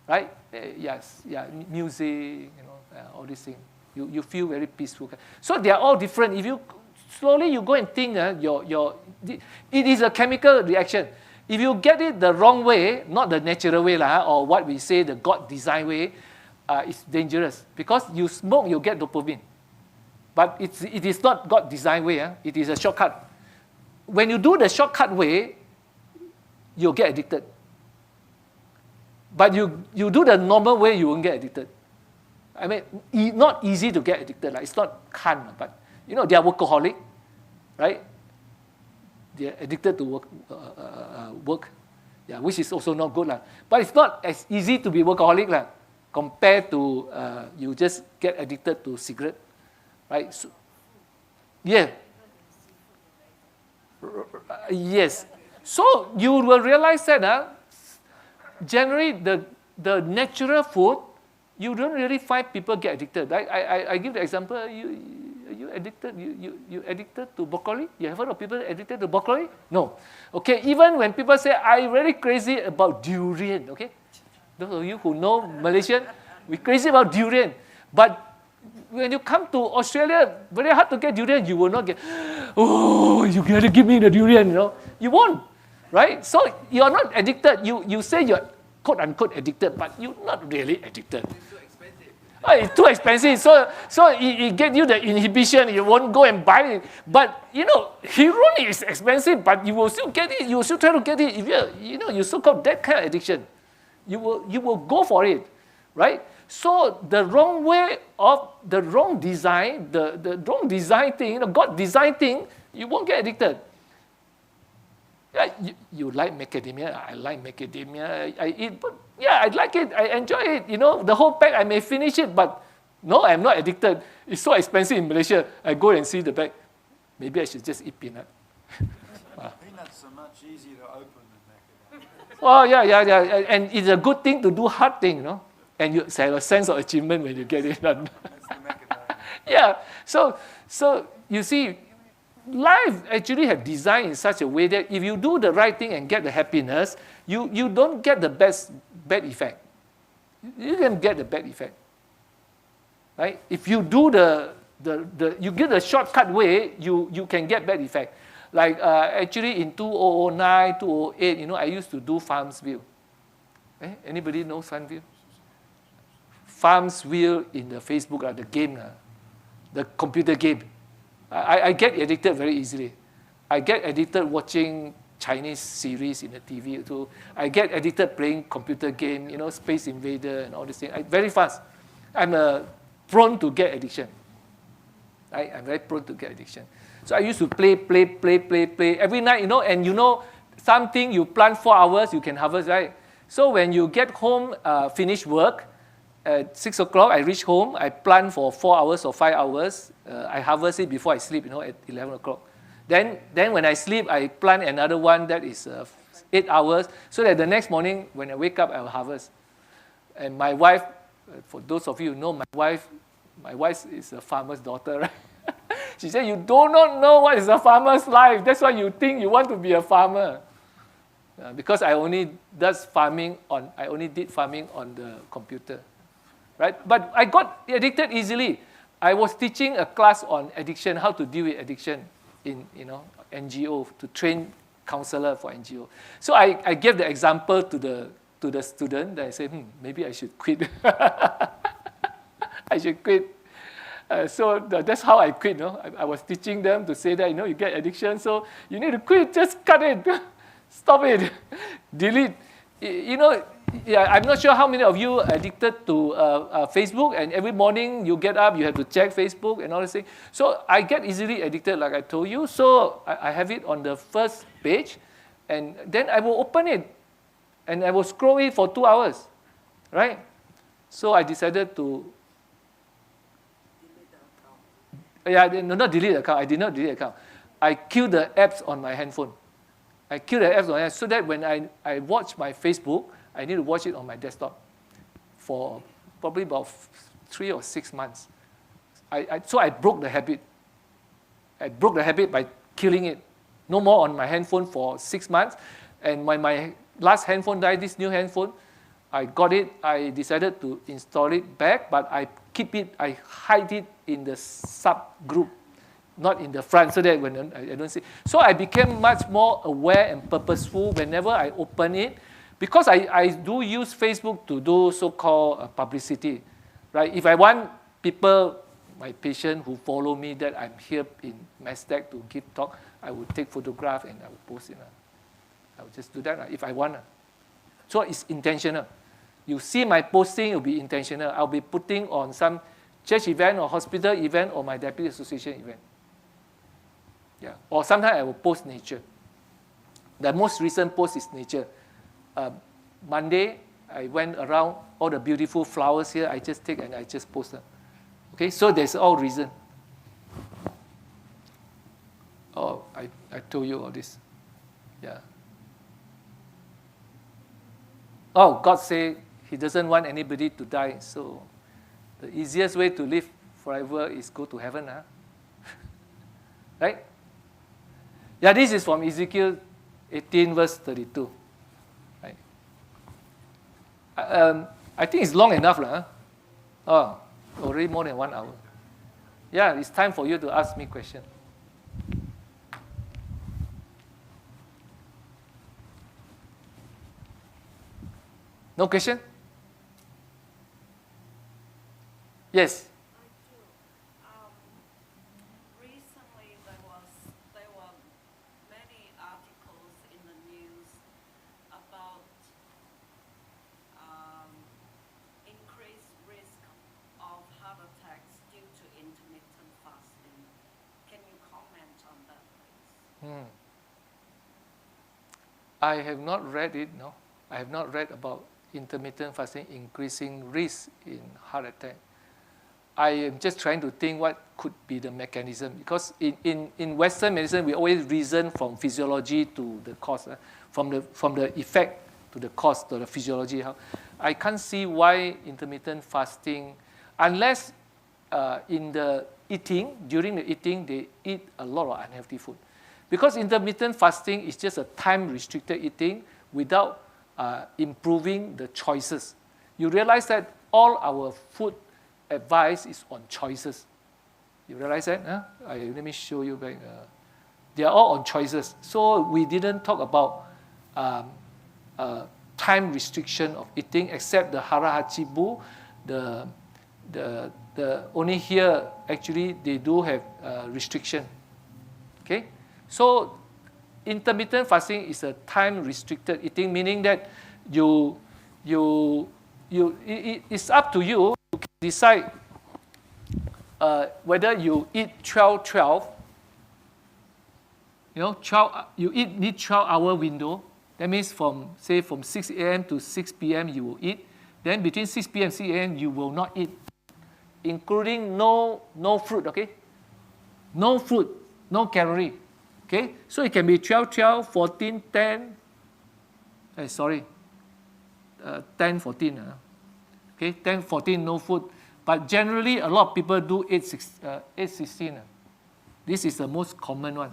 right? Music, all these things. You feel very peaceful. So they are all different. If you slowly go and think, it is a chemical reaction. If you get it the wrong way, not the natural way, or what we say the God design way, it's dangerous because you smoke, you get dopamine. But it is not God design way. It is a shortcut. When you do the shortcut way, you'll get addicted. But you do the normal way, you won't get addicted. I mean, not easy to get addicted. It's not can't, but they are workaholic, right? They are addicted to work, which is also not good. But it's not as easy to be workaholic compared to you just get addicted to cigarette. Right? So, yes. So you will realize that generally the natural food, you don't really find people get addicted. Right? I give the example. You addicted? You addicted to broccoli? You have heard of people addicted to broccoli? No. Okay. Even when people say I'm very crazy about durian. Okay. Those of you who know Malaysian, we're crazy about durian, but when you come to Australia, very hard to get durian. You will not get, you gotta give me the durian, You won't. right? So you're not addicted. You say you're quote unquote addicted, but you're not really addicted. It's too expensive. Oh, it's too expensive. So it get you the inhibition. You won't go and buy it. But heroin is expensive, but you will still get it. You will still try to get it. If you so-called that kind of addiction, you will go for it, right? So the wrong way of the wrong design, the wrong design thing, God designed thing, you won't get addicted. Yeah, you like macadamia. I like macadamia. I eat, but yeah, I like it. I enjoy it. The whole pack, I may finish it, but no, I'm not addicted. It's so expensive in Malaysia. I go and see the bag. Maybe I should just eat peanut. Peanuts are much easier to open than macadamia. Oh, yeah. And it's a good thing to do hard thing, And you have a sense of achievement when you get it done. That's the macadamia. Yeah. So you see, life actually have designed in such a way that if you do the right thing and get the happiness, you don't get the bad effect. You can get the bad effect, right? If you do you get the shortcut way, you can get bad effect. Like actually in 2009, 2008, I used to do Farmsville. Anybody know Farmsville? Farmsville in the Facebook, the game, the computer game. I get addicted very easily. I get addicted watching Chinese series in the TV too. I get addicted playing computer game, Space Invader and all these things. Very fast. I'm prone to get addiction. I'm very prone to get addiction. So I used to play every night, and something you plant 4 hours, you can harvest, right? So when you get home, finish work, at 6 o'clock, I reach home. I plant for 4 hours or 5 hours. I harvest it before I sleep, at 11 o'clock. Then when I sleep, I plant another one that is 8 hours, so that the next morning, when I wake up, I will harvest. And my wife, for those of you who know my wife is a farmer's daughter, right? She said, you do not know what is a farmer's life. That's why you think you want to be a farmer. Because I only did farming on the computer. Right? But I got addicted easily. I was teaching a class on addiction, how to deal with addiction in NGO, to train counselor for NGO. So I gave the example to the student that I said, maybe I should quit. I should quit. So that's how I quit. I was teaching them to say that you get addiction, so you need to quit. Just cut it, stop it, delete. I'm not sure how many of you are addicted to Facebook, and every morning you get up, you have to check Facebook and all this thing. So I get easily addicted, like I told you. So I have it on the first page, and then I will open it, and I will scroll it for 2 hours, right? So I decided to. Not delete the account. I did not delete the account. I killed the apps on my handphone. So that when I watch my Facebook, I need to watch it on my desktop for probably about 3 or 6 months. So I broke the habit. I broke the habit by killing it. No more on my handphone for 6 months. And when my last handphone died, this new handphone, I got it. I decided to install it back, but I keep it. I hide it in the subgroup, not in the front, so that when I don't see. So I became much more aware and purposeful whenever I open it, because I do use Facebook to do so-called publicity, right? If I want people, my patients who follow me, that I'm here in MASDAC to give talk, I would take photograph and I would post it. I would just do that if I want. So it's intentional. You see my posting, it will be intentional. I'll be putting on some church event or hospital event or my Diabetes Association event. Yeah. Or sometimes I will post nature. The most recent post is nature. Monday, I went around all the beautiful flowers here. I just take and I just post them. Okay, so there's all reason. Oh, I told you all this. Yeah. Oh, God said He doesn't want anybody to die. So the easiest way to live forever is go to heaven. Right? Yeah, this is from Ezekiel 18, verse 32. Right? I think it's long enough. Oh, already more than 1 hour. Yeah, it's time for you to ask me questions. No question? Yes. I do. Recently, there were many articles in the news about increased risk of heart attacks due to intermittent fasting. Can you comment on that, please? I have not read it, no. I have not read about intermittent fasting increasing risk in heart attack. I am just trying to think what could be the mechanism, because in Western medicine, we always reason from physiology to the cause, from the effect to the cause to the physiology. I can't see why intermittent fasting, unless in the eating, during the eating, they eat a lot of unhealthy food. Because intermittent fasting is just a time-restricted eating without improving the choices. You realize that all our food advice is on choices. You realize that? Huh? Let me show you back. They are all on choices. So we didn't talk about time restriction of eating, except the hara hachibu. The only here actually they do have restriction. Okay, so intermittent fasting is a time restricted eating, meaning that it's up to you. You can decide whether you eat 12. You need 12-hour window. That means from 6 a.m. to 6 p.m. you will eat. Then between 6 p.m. and 6 a.m. you will not eat, including no fruit, okay? No fruit, no calorie, okay? So it can be 12, 14, 10. 10, 14. Okay, 10, 14, no food. But generally, a lot of people do 8, 16. This is the most common one.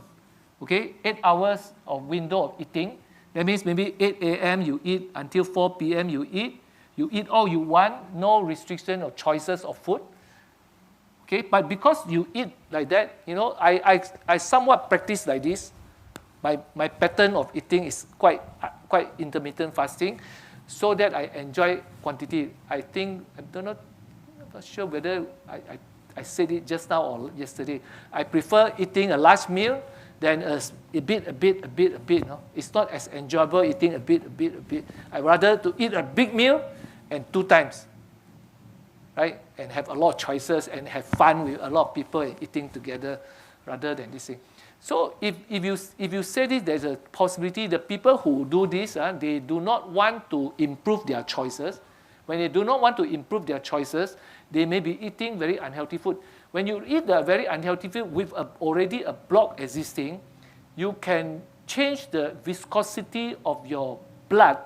Okay, 8 hours of window of eating. That means maybe 8 a.m. you eat until 4 p.m. you eat. You eat all you want, no restriction or choices of food. Okay, but because you eat like that, I somewhat practice like this. My pattern of eating is quite intermittent fasting, so that I enjoy quantity. I think, I'm not sure whether I said it just now or yesterday. I prefer eating a large meal than a bit. No? It's not as enjoyable eating a bit. I rather to eat a big meal and 2 times, right? And have a lot of choices and have fun with a lot of people and eating together rather than this thing. So if you say this, there's a possibility the people who do this, they do not want to improve their choices. When they do not want to improve their choices, they may be eating very unhealthy food. When you eat a very unhealthy food with already a block existing, you can change the viscosity of your blood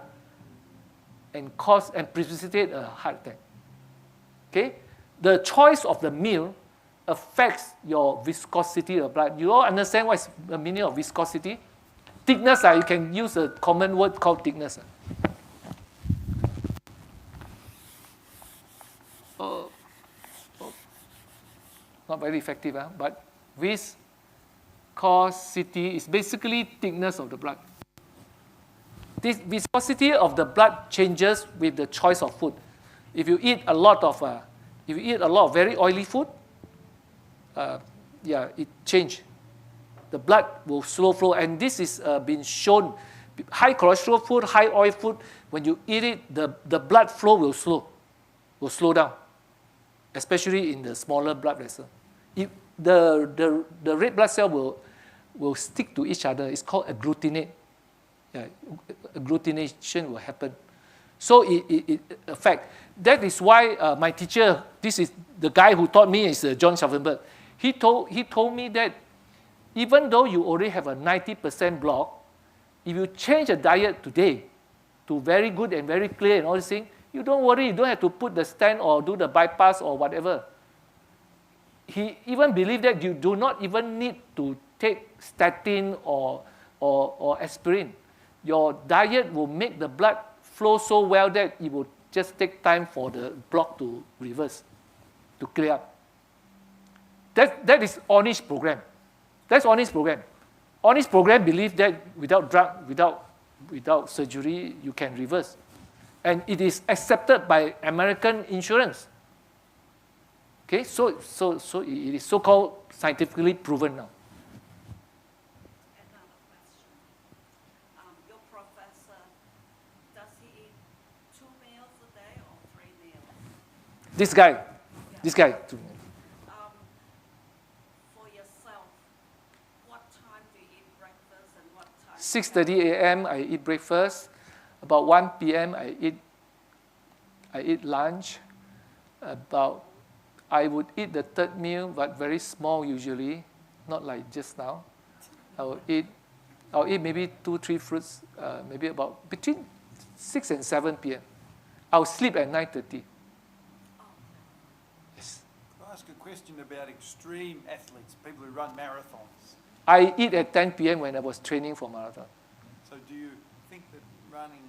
and precipitate a heart attack. Okay? The choice of the meal affects your viscosity of blood. You all understand what's the meaning of viscosity? Thickness, you can use a common word called thickness. Not very effective, but viscosity is basically thickness of the blood. This viscosity of the blood changes with the choice of food. If you eat a lot of very oily food, it changes. The blood will slow flow, and this is been shown. High cholesterol food, high oil food, when you eat it, the blood flow will slow down, especially in the smaller blood vessel. The red blood cell will stick to each other. It's called agglutinate. Agglutination will happen. So it affects. That is why my teacher, this is the guy who taught me, is John Schaffenberg. He told me that even though you already have a 90% block, if you change the diet today to very good and very clear and all these things, you don't worry. You don't have to put the stent or do the bypass or whatever. He even believed that you do not even need to take statin or aspirin. Your diet will make the blood flow so well that it will just take time for the block to reverse, to clear up. That is Ornish program. That's Ornish program. Ornish program believes that without drug, without surgery, you can reverse. And it is accepted by American insurance. Okay, so it is so-called scientifically proven now. Another question. Your professor, does he eat 2 meals a day or 3 meals? This guy. For yourself, what time do you eat breakfast and what time? 6:30 a.m. I eat breakfast. About 1 p.m. I eat lunch. I would eat the third meal, but very small usually, not like just now. I'll eat maybe 2-3 fruits, maybe about between 6 and 7 p.m. I'll sleep at 9:30. Yes. Can I ask a question about extreme athletes, people who run marathons? I eat at 10 p.m. when I was training for marathon. So do you think that running,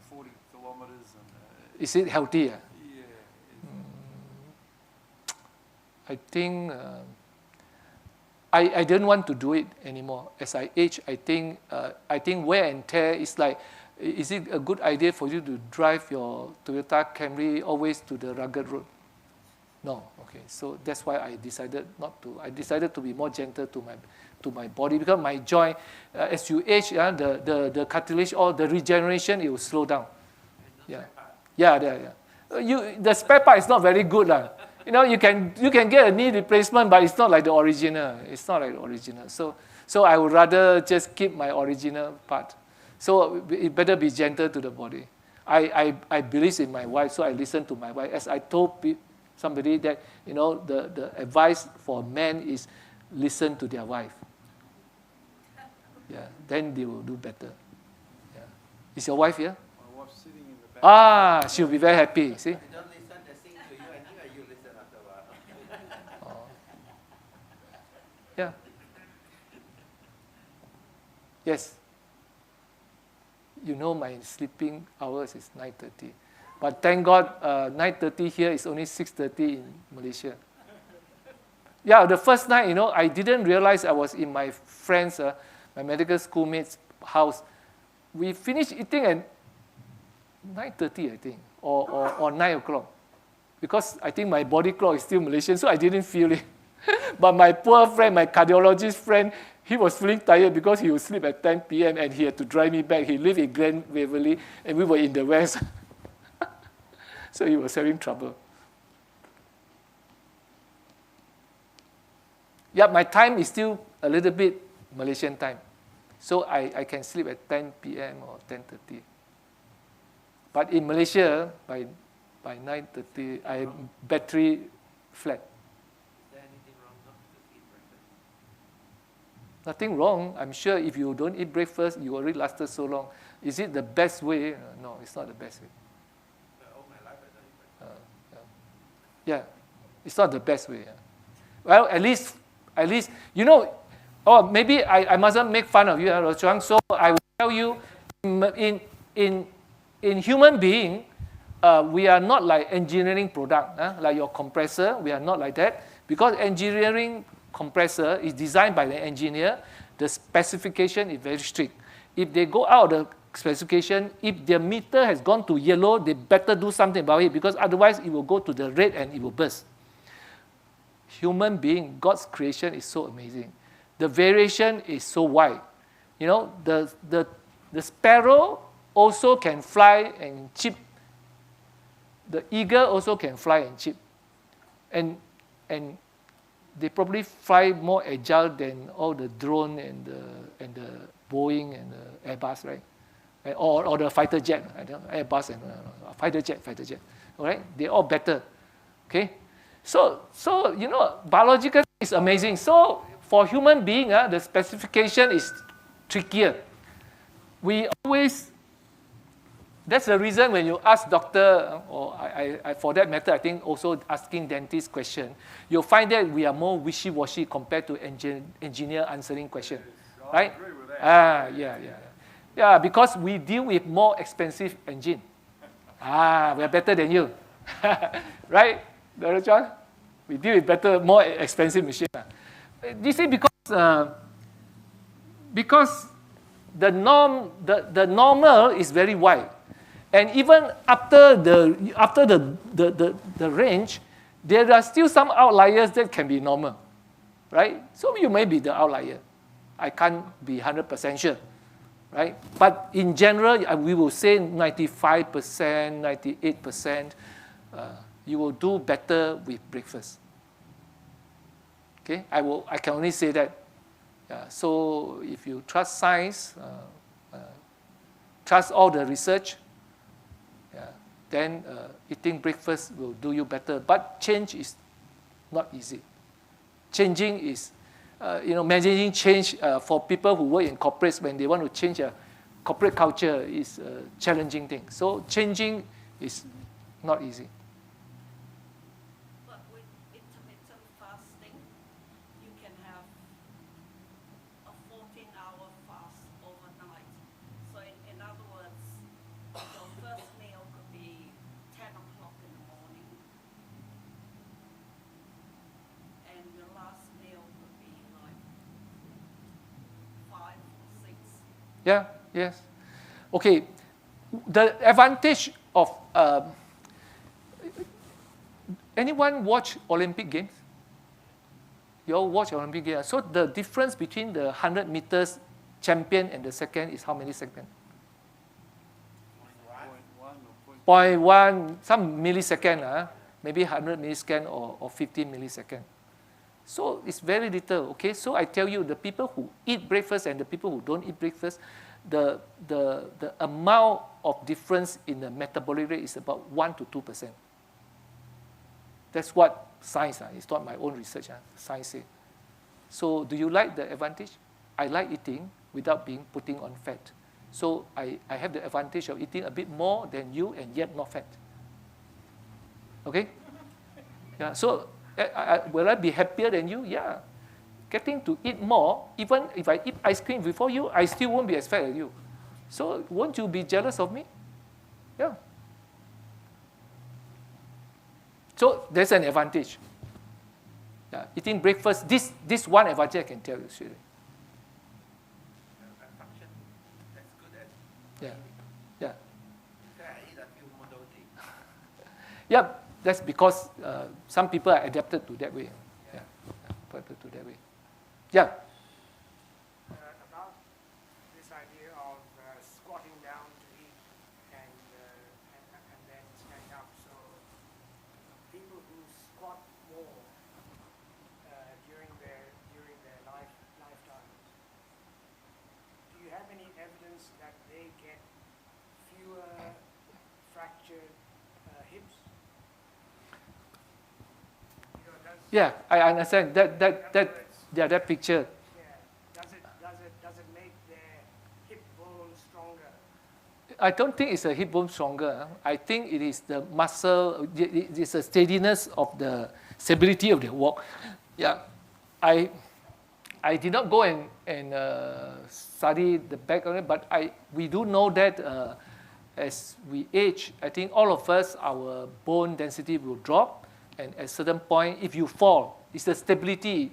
40 kilometres and... Is it healthy? yeah. I think I don't want to do it anymore. As I age, I think wear and tear is like, is it a good idea for you to drive your Toyota Camry always to the rugged road? No. Okay. So that's why I decided not to. I decided to be more gentle to my body, because my joint, as you age, the cartilage or the regeneration, it will slow down. Yeah. The spare part is not very good lah. You can get a knee replacement, but it's not like the original. So I would rather just keep my original part. So it better be gentle to the body. I believe in my wife, so I listen to my wife. As I told somebody that, the advice for men is listen to their wife. Yeah, then they will do better. Yeah. Is your wife here? My wife's sitting in the back. She'll be very happy. See? I don't listen, I sing to you, and you listen after a while. Yeah. Yes. My sleeping hours is 9:30. But thank God, 9:30 here is only 6:30 in Malaysia. Yeah, the first night, I didn't realize I was in my friend's, my medical schoolmate's house. We finished eating at 9:30, I think, or 9 o'clock. Because I think my body clock is still Malaysian, so I didn't feel it. But my poor friend, my cardiologist friend, he was feeling tired because he would sleep at 10 p.m. and he had to drive me back. He lived in Glen Waverley, and we were in the west. So he was having trouble. Yeah, my time is still a little bit Malaysian time. So I can sleep at 10 p.m. or 10:30. But in Malaysia, by 9:30, I'm battery flat. Is there anything wrong not to eat breakfast? Nothing wrong. I'm sure if you don't eat breakfast, you already lasted so long. Is it the best way? No, it's not the best way. All my life I don't eat breakfast. Yeah, it's not the best way. Well, at least, maybe I mustn't make fun of you, Chuang. So I will tell you, in human being, we are not like engineering product, like your compressor. We are not like that, because engineering compressor is designed by the engineer. The specification is very strict. If they go out of the specification, if their meter has gone to yellow, they better do something about it, because otherwise it will go to the red and it will burst. Human being, God's creation is so amazing. The variation is so wide. The sparrow also can fly and chip. The eagle also can fly and chip. And they probably fly more agile than all the drone and the Boeing and the Airbus, right? Or the fighter jet. Airbus and fighter jet. All right? They're all better. Okay? So biologically it's amazing. So for human being, the specification is trickier. We always, that's the reason when you ask doctor, or I for that matter, I think also asking dentist question, you'll find that we are more wishy-washy compared to engineer answering question, right? I agree with that. Yeah, because we deal with more expensive engine. We are better than you, right, Dr. John? We deal with more expensive machine. You see, because the normal is very wide. And even after the range, there are still some outliers that can be normal, right? So you may be the outlier. I can't be 100% sure, right? But in general, we will say 95%, 98%, you will do better with breakfast. Okay, I can only say that. So if you trust science, trust all the research, then eating breakfast will do you better. But change is not easy. Changing is, managing change for people who work in corporates, when they want to change a corporate culture, is a challenging thing. So changing is not easy. But with intermittent fasting, you can have a 14-hour fast overnight. So in other words, your first meal could be 10 o'clock in the morning, and your last meal could be like 5 or 6. Yeah, yes. Okay, the advantage of, anyone watch Olympic Games? You all watch Olympic Games. So the difference between the 100 meters champion and the second is how many seconds? 0.1, some millisecond, maybe 100 millisecond or 50 millisecond. So it's very little, okay? So I tell you, the people who eat breakfast and the people who don't eat breakfast, the amount of difference in the metabolic rate is about 1 to 2%. That's what science, it's not my own research, science says. So do you like the advantage? I like eating without putting on fat. So I have the advantage of eating a bit more than you and yet not fat. Okay? Yeah, so will I be happier than you? Yeah. Getting to eat more, even if I eat ice cream before you, I still won't be as fat as you. So won't you be jealous of me? Yeah. So there's an advantage. Yeah, eating breakfast, this one advantage I can tell you. Surely. Function, that's good at Yeah. Yeah. I eat a few more days. Yeah, that's because some people are adapted to that way. Yeah, adapted to that way. Yeah. About this idea of squatting down to eat and then stand up. So people who squat more during their lifetime, do you have any evidence that they get fewer fractured hips? Yeah, I understand that picture. Yeah. Does it make their hip bone stronger? I don't think it's a hip bone stronger. I think it is the muscle, it's a steadiness of the stability of the walk. Yeah, I did not go and study the back of it, but we do know that as we age, I think all of us, our bone density will drop, and at a certain point, if you fall, it's the stability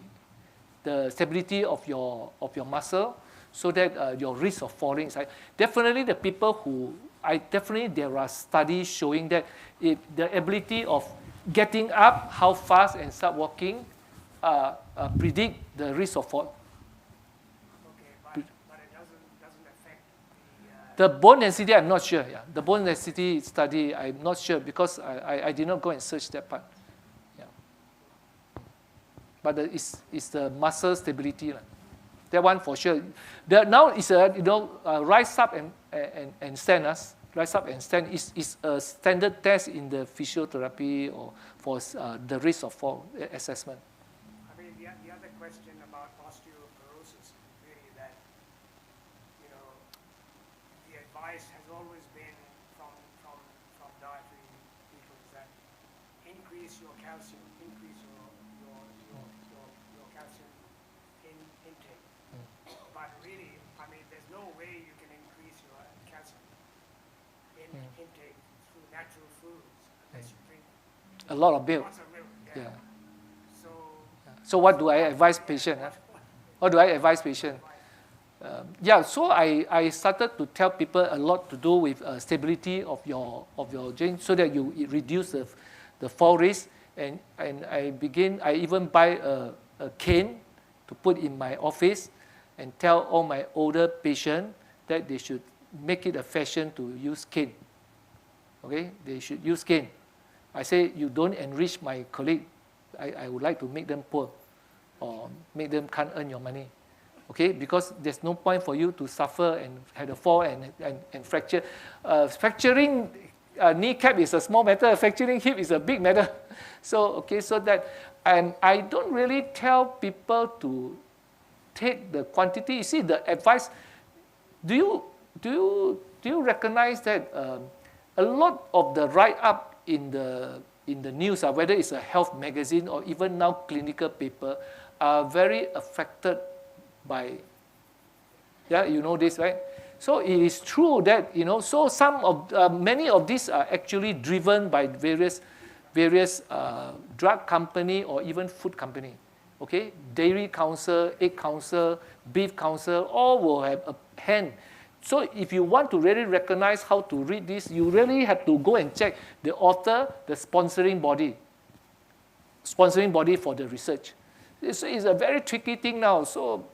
of your muscle, so that your risk of falling is high. Definitely the people who, there are studies showing that if the ability of getting up, how fast and start walking, predict the risk of fall. Okay, but it doesn't affect the bone density, I'm not sure. Yeah, the bone density study, I'm not sure because I did not go and search that part. Yeah, but it's the muscle stability. That one for sure. Now it's rise up and stand. Rise up and stand is a standard test in the physiotherapy or for the risk of fall assessment. I mean, the other question about osteoporosis is really that, the advice has always been from dietary people is that increase your calcium, increase your calcium intake. But really, I mean, there's no way you can increase your calcium intake through natural foods unless you drink A lot of milk. lots of milk. Yeah. So So what do I advise patient? What do I advise patient? yeah, so I started to tell people a lot to do with stability of your joint so that you reduce the fall risk. And I even buy a cane to put in my office and tell all my older patients that they should make it a fashion to use cane. Okay, they should use cane. I say, you don't enrich my colleague. I would like to make them poor or make them can't earn your money. Okay, because there's no point for you to suffer and have a fall and fracture. Fracturing kneecap is a small matter. Fracturing hip is a big matter. So, okay, so that, and I don't really tell people to take the quantity. You see, the advice, do you recognize that a lot of the write-up in the news, whether it's a health magazine or even now clinical paper, are very affected by, yeah, you know this, right? So it is true that, so many of these are actually driven by various drug company or even food company. Okay, Dairy Council, Egg Council, Beef Council, all will have a hand. So if you want to really recognize how to read this, you really have to go and check the author, the sponsoring body for the research. It's a very tricky thing now. So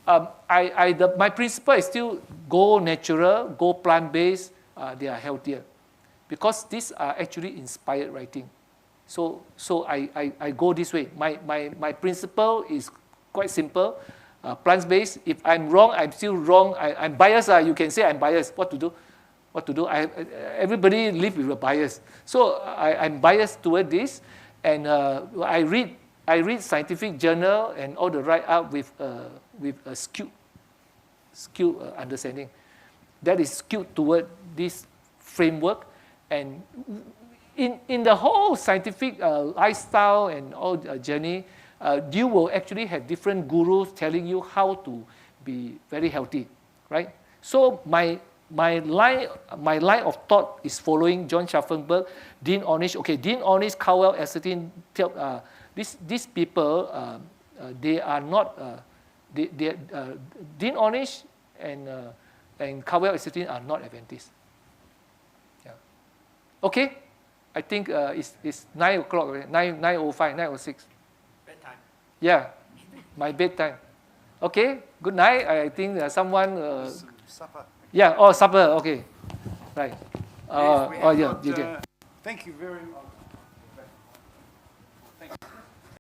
my principle is still go natural, go plant-based, they are healthier. Because these are actually inspired writing. So I go this way. My principle is quite simple. Plant-based, if I'm wrong, I'm still wrong. I'm biased. You can say I'm biased. What to do? Everybody live with a bias. So I'm biased toward this. And I read scientific journal and all the write-up with a skewed understanding. That is skewed toward this framework. And in the whole scientific lifestyle and all journey, you will actually have different gurus telling you how to be very healthy, right? So my line of thought is following John Schaffenberg, Dean Ornish. Okay, Dean Ornish, Cowell, Acetin, these people, they are not. Dean Ornish and Cowell, Acetin are not Adventists. Yeah. Okay, I think it's 9 o'clock, 9:05, 9:06. Bedtime. Yeah, my bedtime. Okay, good night. I think someone. Supper. Yeah, supper. Okay, right. Yes, we have got, yeah. thank you very much.